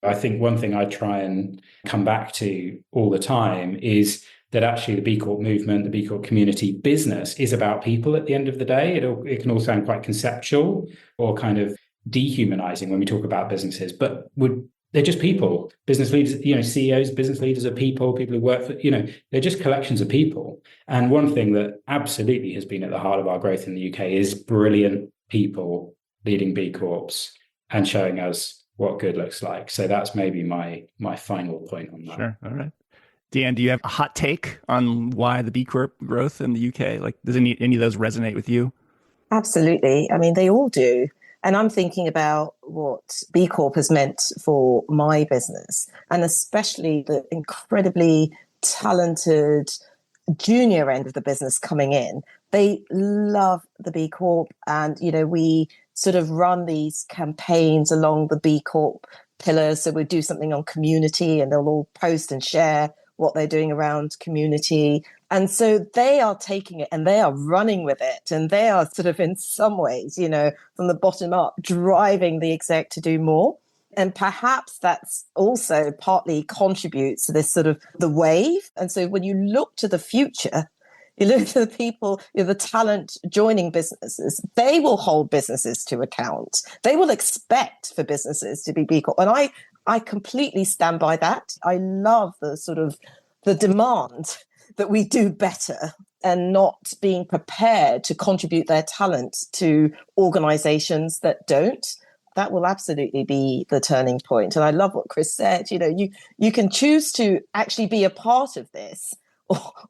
I think one thing I try and come back to all the time is that actually the B Corp movement, the B Corp community business is about people at the end of the day. It can all sound quite conceptual or kind of dehumanizing when we talk about businesses, but they're just people. Business leaders, CEOs, business leaders are people who work for, they're just collections of people. And one thing that absolutely has been at the heart of our growth in the UK is brilliant people leading B Corps and showing us what good looks like. So that's maybe my final point on that. Sure. All right. Dyann, do you have a hot take on why the B Corp growth in the UK? Like, does any of those resonate with you? Absolutely. I mean, they all do. And I'm thinking about what B Corp has meant for my business, and especially the incredibly talented junior end of the business coming in. They love the B Corp. And, we sort of run these campaigns along the B Corp pillars. So we do something on community and they'll all post and share what they're doing around community. And so they are taking it and they are running with it. And they are sort of in some ways, from the bottom up, driving the exec to do more. And perhaps that's also partly contributes to this sort of the wave. And so when you look to the future, you look to the people, the talent joining businesses, they will hold businesses to account. They will expect for businesses to be B Corp. And I completely stand by that. I love the sort of the demand that we do better and not being prepared to contribute their talent to organizations that don't. That will absolutely be the turning point. And I love what Chris said. You can choose to actually be a part of this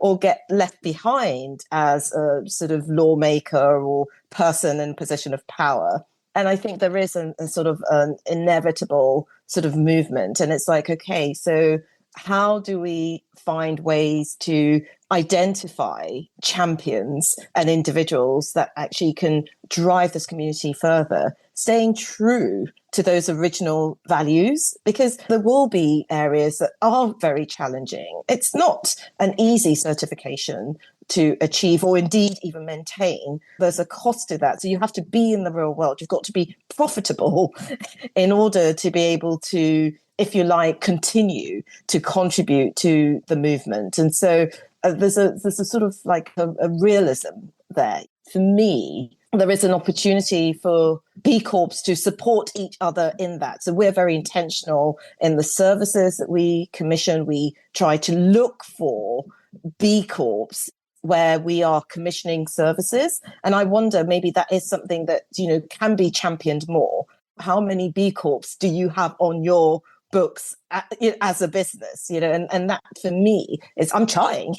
or get left behind as a sort of lawmaker or person in position of power. And I think there is a sort of an inevitable sort of movement. And it's like, okay, so how do we find ways to identify champions and individuals that actually can drive this community further, staying true to those original values? Because there will be areas that are very challenging. It's not an easy certification to achieve or indeed even maintain. There's a cost to that. So you have to be in the real world. You've got to be profitable in order to be able to, if you like, continue to contribute to the movement. And so there's a sort of like a realism there. For me, there is an opportunity for B Corps to support each other in that. So we're very intentional in the services that we commission. We try to look for B Corps where we are commissioning services. And I wonder, maybe that is something that, can be championed more. How many B Corps do you have on your books as a business, and that for me is, I'm trying,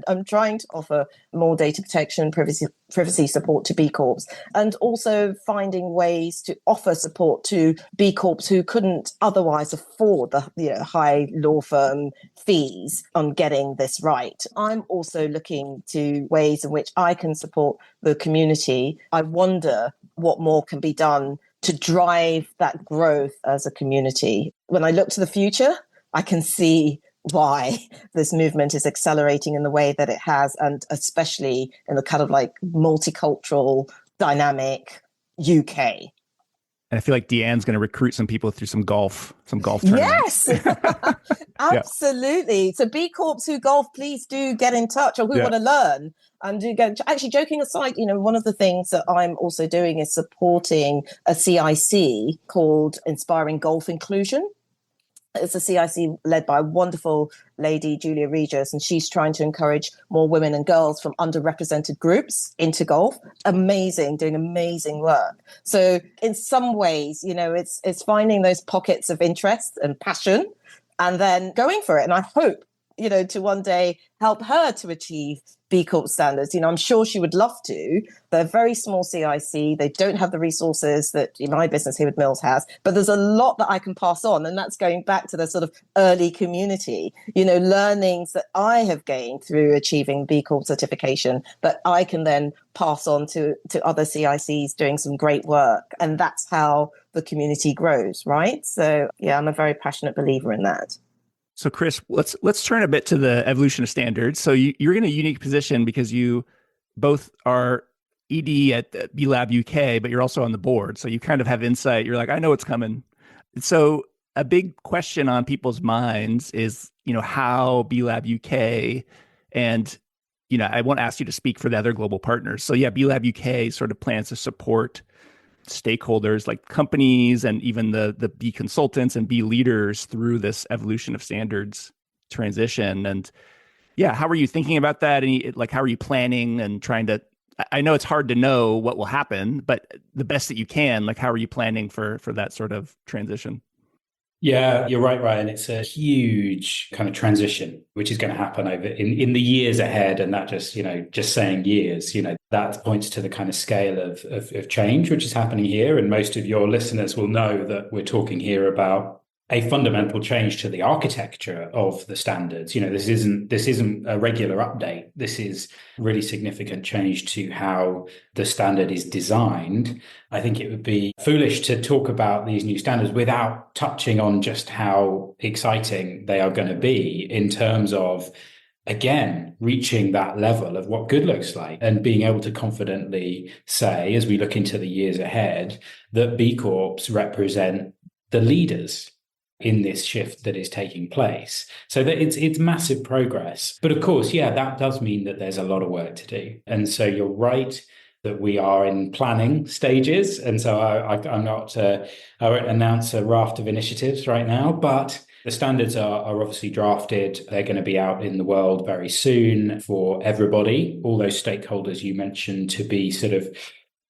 I'm trying to offer more data protection, privacy support to B Corps, and also finding ways to offer support to B Corps who couldn't otherwise afford the high law firm fees on getting this right. I'm also looking to ways in which I can support the community. I wonder what more can be done to drive that growth as a community. When I look to the future, I can see why this movement is accelerating in the way that it has, and especially in the kind of like multicultural, dynamic UK. And I feel like Deann's going to recruit some people through some golf tournaments. Yes, absolutely. So B Corps who golf, please do get in touch, or who want to learn. And do go. Actually, joking aside, one of the things that I'm also doing is supporting a CIC called Inspiring Golf Inclusion. It's a CIC led by a wonderful lady, Julia Regis, and she's trying to encourage more women and girls from underrepresented groups into golf. Amazing, doing amazing work. So in some ways, it's finding those pockets of interest and passion and then going for it. And I hope, to one day help her to achieve B Corp standards. I'm sure she would love to. They're very small CIC. They don't have the resources that my business, HewardMills, has. But there's a lot that I can pass on. And that's going back to the sort of early community, learnings that I have gained through achieving B Corp certification that I can then pass on to other CICs doing some great work. And that's how the community grows, right? So, yeah, I'm a very passionate believer in that. So, Chris, let's turn a bit to the evolution of standards. So you're in a unique position because you both are ED at B Lab UK, but you're also on the board. So you kind of have insight. You're like, I know what's coming. So a big question on people's minds is, how B Lab UK and, I won't ask you to speak for the other global partners. So yeah, B Lab UK sort of plans to support stakeholders like companies and even the B consultants and B leaders through this evolution of standards transition. And yeah, how are you thinking about that? And how are you planning and trying to I know it's hard to know what will happen, but the best that you can, like how are you planning for that sort of transition? Yeah, you're right, Ryan. It's a huge kind of transition, which is going to happen over in the years ahead. And that just, just saying years, that points to the kind of scale of change, which is happening here. And most of your listeners will know that we're talking here about a fundamental change to the architecture of the standards. This isn't a regular update. This is really significant change to how the standard is designed. I think it would be foolish to talk about these new standards without touching on just how exciting they are going to be in terms of, again, reaching that level of what good looks like and being able to confidently say, as we look into the years ahead, that B Corps represent the leaders in this shift that is taking place. So that it's massive progress. But of course, that does mean that there's a lot of work to do. And so you're right that we are in planning stages. And so I'm not, I won't announce a raft of initiatives right now, but the standards are obviously drafted. They're going to be out in the world very soon for everybody, all those stakeholders you mentioned, to be sort of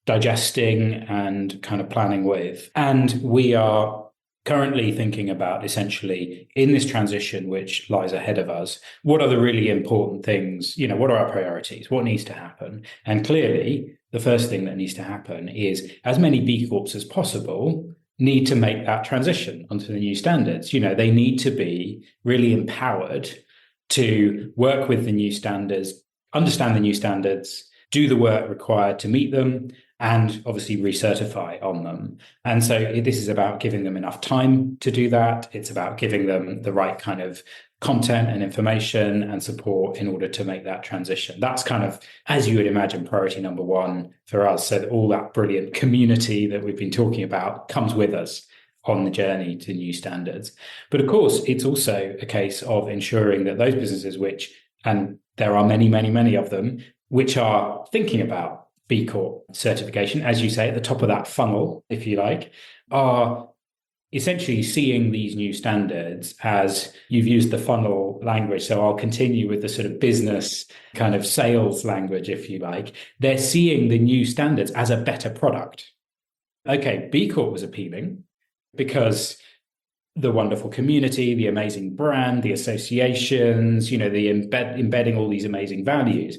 digesting and kind of planning with. And we are currently thinking about, essentially, in this transition which lies ahead of us, what are the really important things? What are our priorities? What needs to happen? And clearly, the first thing that needs to happen is as many B Corps as possible need to make that transition onto the new standards. They need to be really empowered to work with the new standards, understand the new standards, do the work required to meet them, and obviously recertify on them. And so this is about giving them enough time to do that. It's about giving them the right kind of content and information and support in order to make that transition. That's kind of, as you would imagine, priority number one for us, so that all that brilliant community that we've been talking about comes with us on the journey to new standards. But of course, it's also a case of ensuring that those businesses which, and there are many, many, many of them, which are thinking about B Corp certification, as you say, at the top of that funnel, if you like, are essentially seeing these new standards as, you've used the funnel language, so I'll continue with the sort of business kind of sales language, if you like. They're seeing the new standards as a better product. Okay, B Corp was appealing because the wonderful community, the amazing brand, the associations, the embedding all these amazing values.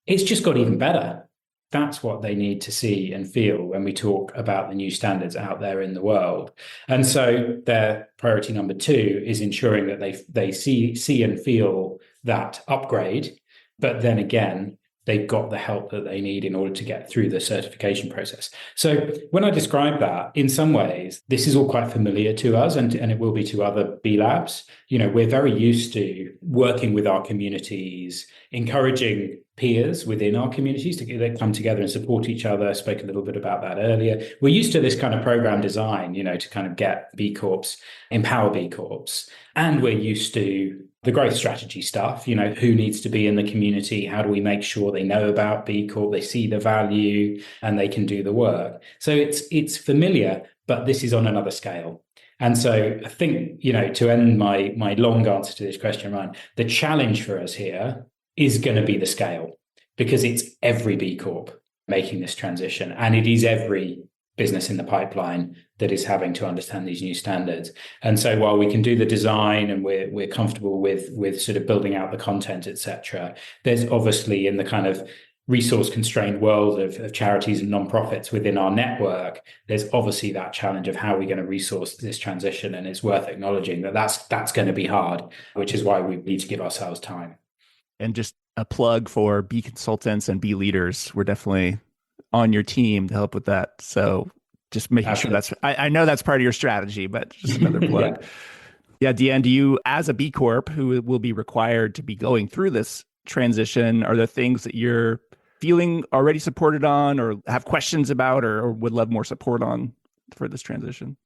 It's just got even better. That's what they need to see and feel when we talk about the new standards out there in the world. And so their priority number two is ensuring that they see and feel that upgrade. But then again, they've got the help that they need in order to get through the certification process. So when I describe that, in some ways, this is all quite familiar to us, and it will be to other B Labs. We're very used to working with our communities, encouraging peers within our communities to come together and support each other. I spoke a little bit about that earlier. We're used to this kind of program design, to kind of get B Corps, empower B Corps. And we're used to the growth strategy stuff, who needs to be in the community? How do we make sure they know about B Corp, they see the value, and they can do the work? So it's familiar, but this is on another scale. And so I think, to end my long answer to this question, Ryan, the challenge for us here is going to be the scale, because it's every B Corp making this transition, and it is every business in the pipeline that is having to understand these new standards. And so while we can do the design and we're comfortable with sort of building out the content, etc., there's obviously, in the kind of resource constrained world of charities and nonprofits within our network, there's obviously that challenge of how we're going to resource this transition. And it's worth acknowledging that that's going to be hard, which is why we need to give ourselves time. And just a plug for B consultants and B leaders. We're definitely on your team to help with that. So just making sure I know that's part of your strategy, but just another plug. Yeah, Dyann, do you, as a B Corp who will be required to be going through this transition, are there things that you're feeling already supported on or have questions about or would love more support on for this transition?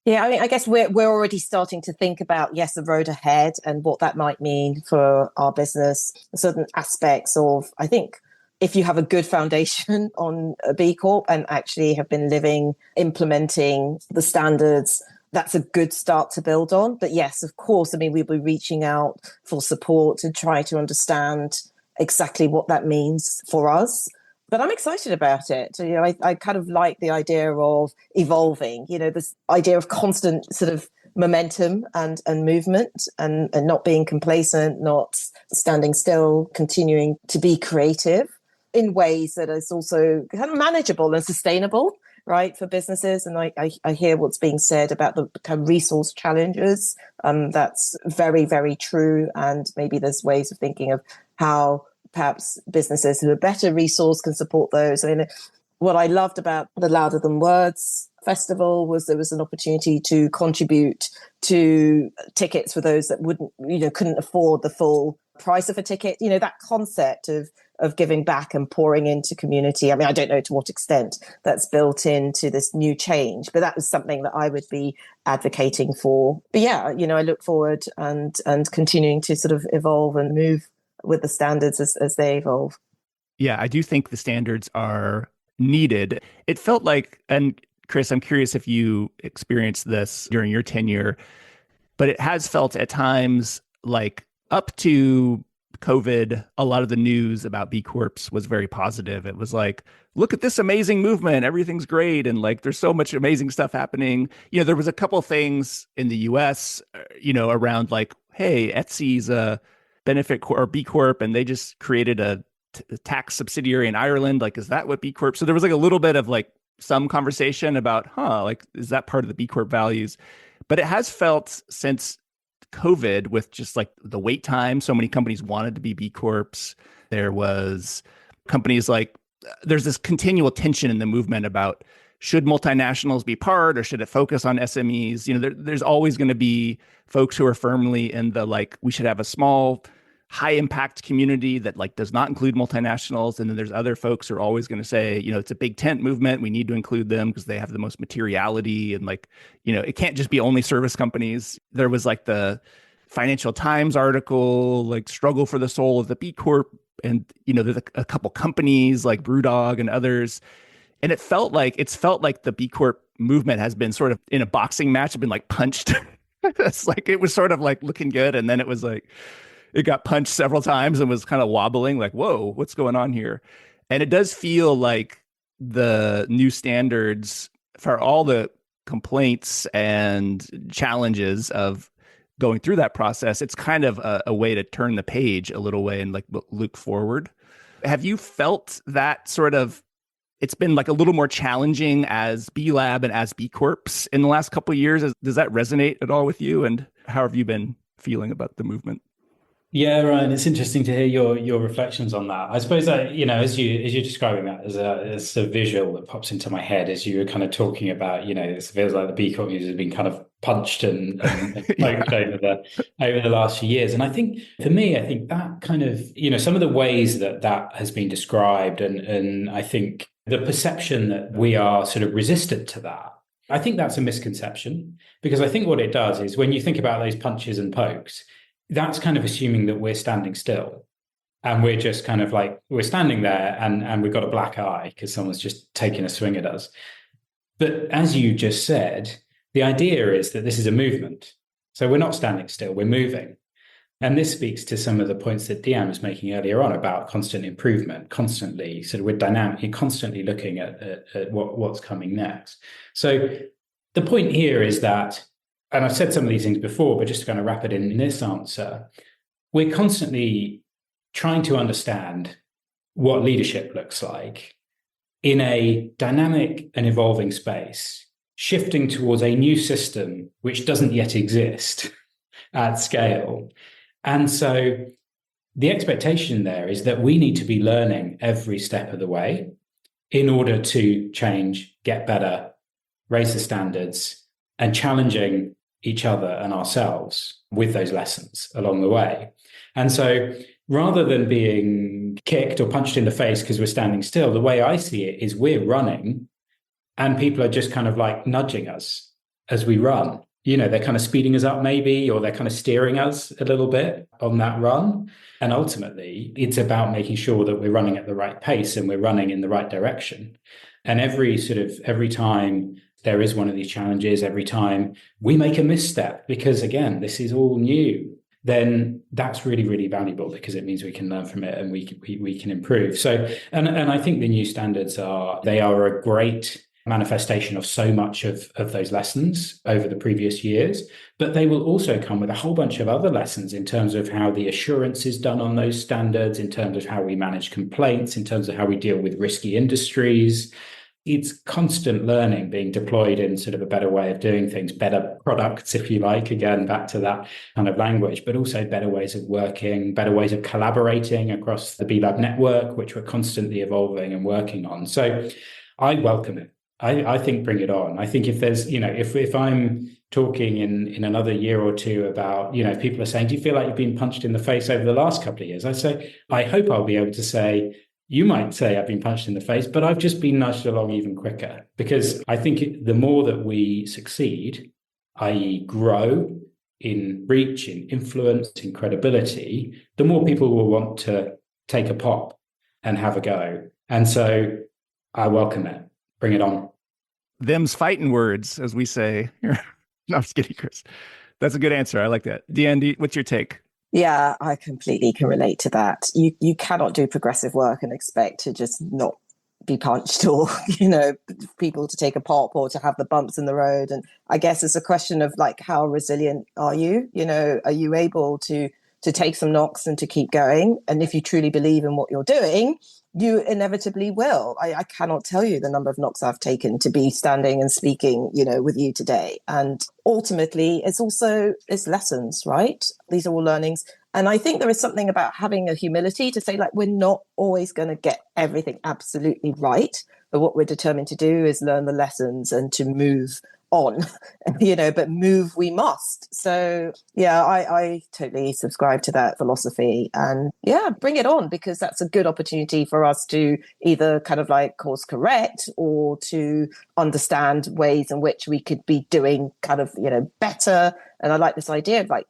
Yeah, I guess we're already starting to think about, the road ahead and what that might mean for our business. Certain aspects of, I think, if you have a good foundation on a B Corp and actually have been implementing the standards, that's a good start to build on. But yes, of course, we'll be reaching out for support to try to understand exactly what that means for us. But I'm excited about it. I kind of like the idea of evolving, this idea of constant sort of momentum and movement and not being complacent, not standing still, continuing to be creative in ways that is also kind of manageable and sustainable, right, for businesses. And I hear what's being said about the kind of resource challenges. That's very, very true. And maybe there's ways of thinking of how perhaps businesses who are better resourced can support those. I mean, what I loved about the Louder Than Words festival was there was an opportunity to contribute to tickets for those that couldn't afford the full price of a ticket. That concept of giving back and pouring into community. I mean, I don't know to what extent that's built into this new change, but that was something that I would be advocating for. But yeah, I look forward and continuing to sort of evolve and move with the standards as they evolve. Yeah, I do think the standards are needed. It felt like, and Chris, I'm curious if you experienced this during your tenure, but it has felt at times like up to COVID, a lot of the news about B Corps was very positive. It was like, look at this amazing movement. Everything's great. And like, there's so much amazing stuff happening. There was a couple things in the US, around like, hey, Etsy's a benefit or B Corp, and they just created a tax subsidiary in Ireland. Like, is that what B Corp? So there was like a little bit of like some conversation about, like, is that part of the B Corp values? But it has felt since COVID, with just like the wait time, so many companies wanted to be B Corps. There was companies like, there's this continual tension in the movement about, should multinationals be part or should it focus on SMEs? There's always going to be folks who are firmly in the like, we should have a small, high impact community that like does not include multinationals. And then there's other folks who are always going to say, it's a big tent movement. We need to include them because they have the most materiality. And like, it can't just be only service companies. There was like the Financial Times article, like struggle for the soul of the B Corp. And, there's a couple companies like Brewdog and others. And it felt like the B Corp movement has been sort of in a boxing match, been like punched. It's like, it was sort of like looking good. And then it was like, it got punched several times and was kind of wobbling, like, whoa, what's going on here? And it does feel like the new standards, for all the complaints and challenges of going through that process, it's kind of a way to turn the page a little way and like look forward. Have you felt that sort of, it's been like a little more challenging as B Lab and as B Corps in the last couple of years? Does that resonate at all with you? And how have you been feeling about the movement? Yeah, Ryan, it's interesting to hear your reflections on that. I suppose that, as you're describing that as a visual that pops into my head as you were kind of talking about, it feels like the B Corp news has been kind of punched and poked over the last few years. And I think for me, that kind of, some of the ways that has been described and I think the perception that we are sort of resistant to that, I think that's a misconception, because I think what it does is when you think about those punches and pokes, that's kind of assuming that we're standing still and we're just kind of like, we're standing there and we've got a black eye because someone's just taking a swing at us. But as you just said, the idea is that this is a movement. So we're not standing still, we're moving. And this speaks to some of the points that Dyann was making earlier on about constant improvement, constantly sort of we're dynamic, you're constantly looking at what's coming next. So the point here is that, and I've said some of these things before, but just to kind of wrap it in this answer, we're constantly trying to understand what leadership looks like in a dynamic and evolving space, shifting towards a new system which doesn't yet exist at scale. And so the expectation there is that we need to be learning every step of the way in order to change, get better, raise the standards, and challenging each other and ourselves with those lessons along the way. And so rather than being kicked or punched in the face because we're standing still, the way I see it is we're running and people are just kind of like nudging us as we run. They're kind of speeding us up maybe, or they're kind of steering us a little bit on that run. And ultimately, it's about making sure that we're running at the right pace and we're running in the right direction. And every time there is one of these challenges, every time we make a misstep, because again, this is all new. then that's really, really valuable, because it means we can learn from it and we can improve. So, and I think the new standards are a great manifestation of so much of those lessons over the previous years, but they will also come with a whole bunch of other lessons in terms of how the assurance is done on those standards, in terms of how we manage complaints, in terms of how we deal with risky industries. It's constant learning being deployed in sort of a better way of doing things, better products, if you like, again, back to that kind of language, but also better ways of working, better ways of collaborating across the B Lab network, which we're constantly evolving and working on. So I welcome it. I think bring it on. I think if there's, if I'm talking in another year or two about, people are saying, do you feel like you've been punched in the face over the last couple of years? I say, I hope I'll be able to say, you might say I've been punched in the face, but I've just been nudged along even quicker. Because I think the more that we succeed, i.e. grow in reach, in influence, in credibility, the more people will want to take a pop and have a go. And so I welcome it. Bring it on. Them's fighting words, as we say. No, I'm just kidding, Chris. That's a good answer. I like that. Dyann, what's your take? Yeah, I completely can relate to that. You cannot do progressive work and expect to just not be punched or, people to take a pop or to have the bumps in the road. And I guess it's a question of like, how resilient are you? Are you able to take some knocks and to keep going? And if you truly believe in what you're doing, you inevitably will. I cannot tell you the number of knocks I've taken to be standing and speaking, with you today. And ultimately, it's lessons, right? These are all learnings. And I think there is something about having a humility to say, like, we're not always going to get everything absolutely right. But what we're determined to do is learn the lessons and to move on, but move we must. So yeah, I totally subscribe to that philosophy, and yeah, bring it on, because that's a good opportunity for us to either kind of like course correct or to understand ways in which we could be doing kind of, better. And I like this idea of like,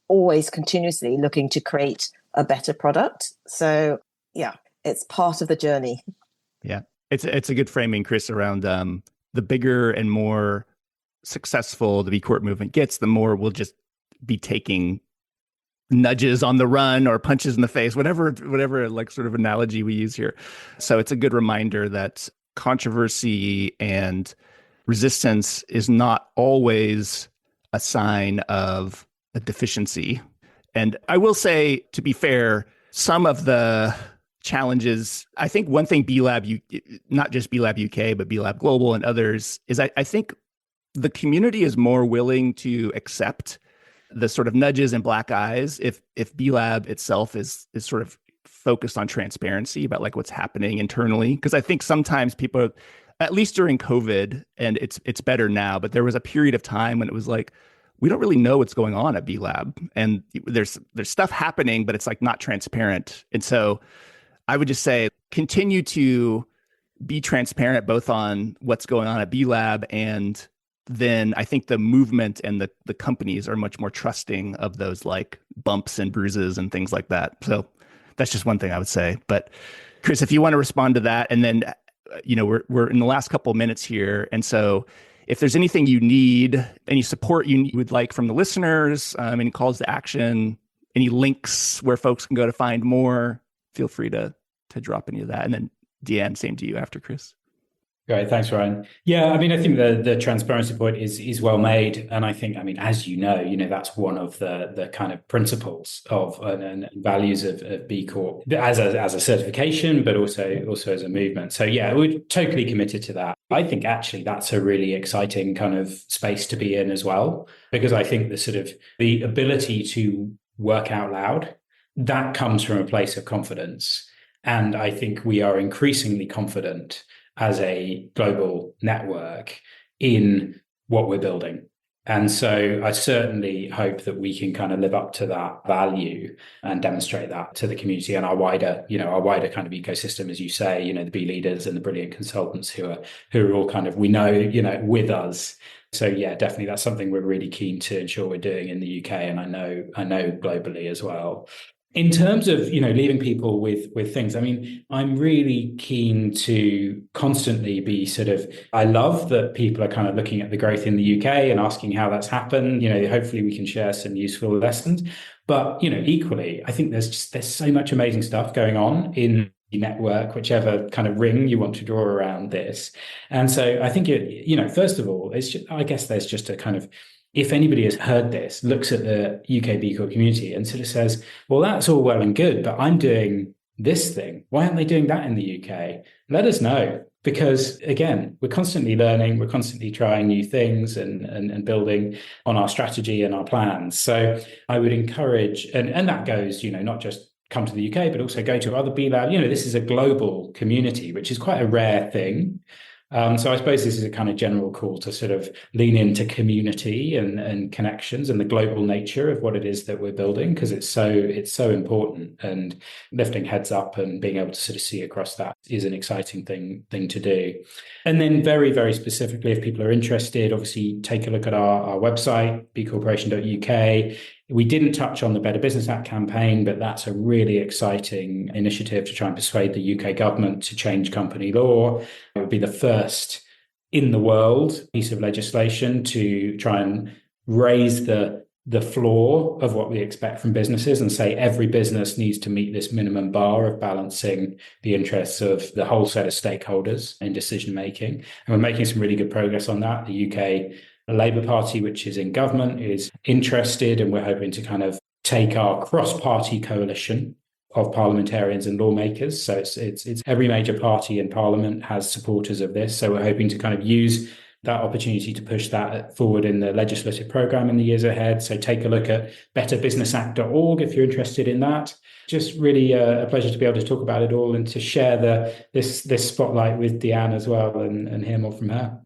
always continuously looking to create a better product. So yeah, it's part of the journey. Yeah, it's a good framing, Chris, around the bigger and more successful the B Corp movement gets, the more we'll just be taking nudges on the run or punches in the face, whatever like sort of analogy we use here. So it's a good reminder that controversy and resistance is not always a sign of a deficiency. And I will say, to be fair, some of the challenges, I think one thing B Lab, not just B Lab UK, but B Lab Global and others, is I think the community is more willing to accept the sort of nudges and black eyes if B Lab itself is sort of focused on transparency about like what's happening internally. Because I think sometimes people, at least during COVID, and it's better now, but there was a period of time when it was like, we don't really know what's going on at B Lab, and there's stuff happening, but it's like not transparent. And so I would just say continue to be transparent both on what's going on at B Lab, and then I think the movement and the companies are much more trusting of those like bumps and bruises and things like that. So that's just one thing I would say. But Chris, if you want to respond to that, and then we're in the last couple of minutes here, and so if there's anything you need, any support you would like from the listeners, any calls to action, any links where folks can go to find more, feel free to drop any of that. And then Dyann, same to you after Chris. Great. Thanks, Ryan. Yeah, I mean, I think the transparency point is well made. And I think, as you know, that's one of the kind of principles of and values of B Corp as a certification, but also as a movement. So yeah, we're totally committed to that. I think actually that's a really exciting kind of space to be in as well, because I think the ability to work out loud, that comes from a place of confidence. And I think we are increasingly confident as a global network in what we're building. And so I certainly hope that we can kind of live up to that value and demonstrate that to the community and our wider kind of ecosystem, as you say, the B leaders and the brilliant consultants who are all kind of, we know, with us. So yeah, definitely that's something we're really keen to ensure we're doing in the UK. And I know globally as well. In terms of, leaving people with things, I'm really keen to constantly be I love that people are kind of looking at the growth in the UK and asking how that's happened. Hopefully we can share some useful lessons. But, equally, I think there's so much amazing stuff going on in the network, whichever kind of ring you want to draw around this. And so I think, first of all, I guess there's just a kind of, if anybody has heard this, looks at the UK B Corp community and sort of says, well, that's all well and good, but I'm doing this thing. Why aren't they doing that in the UK? Let us know. Because again, we're constantly learning, we're constantly trying new things and building on our strategy and our plans. So I would encourage, and that goes, not just come to the UK, but also go to other B Lab. This is a global community, which is quite a rare thing. So I suppose this is a kind of general call to sort of lean into community and connections and the global nature of what it is that we're building, because it's so important, and lifting heads up and being able to sort of see across that is an exciting thing to do. And then very, very specifically, if people are interested, obviously take a look at our website, bcorporation.uk. We didn't touch on the Better Business Act campaign, but that's a really exciting initiative to try and persuade the UK government to change company law. It would be the first in the world piece of legislation to try and raise the floor of what we expect from businesses and say every business needs to meet this minimum bar of balancing the interests of the whole set of stakeholders in decision making. And we're making some really good progress on that. The UK Labour Party, which is in government, is interested, and we're hoping to kind of take our cross-party coalition of parliamentarians and lawmakers. So it's every major party in Parliament has supporters of this. So we're hoping to kind of use that opportunity to push that forward in the legislative programme in the years ahead. So take a look at betterbusinessact.org if you're interested in that. Just really a pleasure to be able to talk about it all and to share this spotlight with Dyann as well and hear more from her.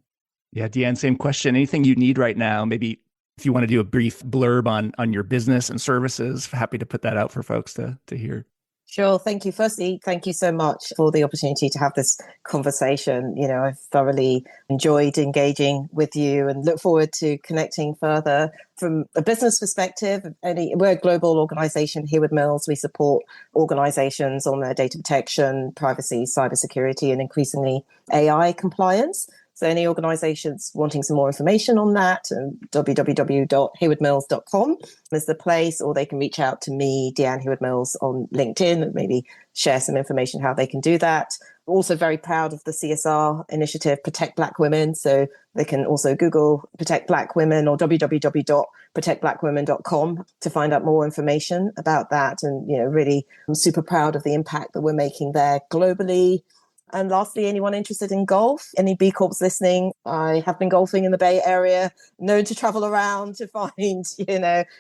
Yeah, Dyann, same question. Anything you need right now? Maybe if you want to do a brief blurb on your business and services, happy to put that out for folks to hear. Sure. Thank you. Firstly, thank you so much for the opportunity to have this conversation. I've thoroughly enjoyed engaging with you and look forward to connecting further. From a business perspective, we're a global organization, HewardMills. We support organizations on their data protection, privacy, cybersecurity, and increasingly AI compliance. So any organizations wanting some more information on that, www.hewardmills.com is the place, or they can reach out to me, Dyann Heward-Mills, on LinkedIn and maybe share some information how they can do that. Also very proud of the CSR initiative, Protect Black Women. So they can also Google Protect Black Women or www.protectblackwomen.com to find out more information about that. And, really, I'm super proud of the impact that we're making there globally. And lastly, anyone interested in golf, any B Corps listening, I have been golfing in the Bay Area, known to travel around to find,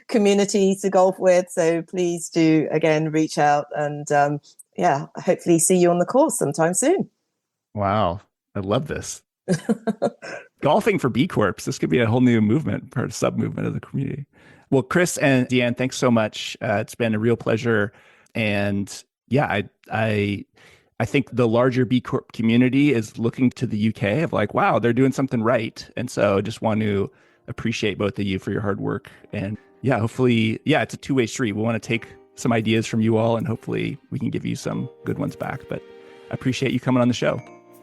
communities to golf with. So please do, again, reach out and, hopefully see you on the course sometime soon. Wow. I love this. Golfing for B Corps. This could be a whole new movement, part of sub-movement of the community. Well, Chris and Dyann, thanks so much. It's been a real pleasure. And yeah, I think the larger B Corp community is looking to the UK of like, wow, they're doing something right. And so just want to appreciate both of you for your hard work. And yeah, hopefully, it's a two-way street. We want to take some ideas from you all and hopefully we can give you some good ones back. But I appreciate you coming on the show.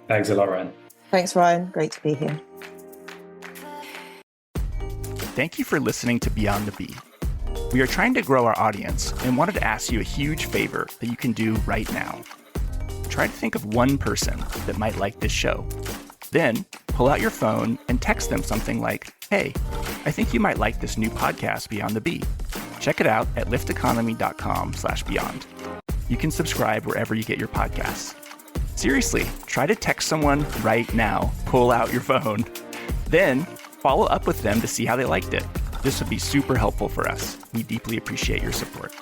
Thanks a lot, Ryan. Thanks, Ryan. Great to be here. Thank you for listening to Beyond the B. We are trying to grow our audience and wanted to ask you a huge favor that you can do right now. Try to think of one person that might like this show. Then pull out your phone and text them something like, hey, I think you might like this new podcast, Beyond the B. Check it out at lifteconomy.com/beyond. You can subscribe wherever you get your podcasts. Seriously, try to text someone right now. Pull out your phone. Then follow up with them to see how they liked it. This would be super helpful for us. We deeply appreciate your support.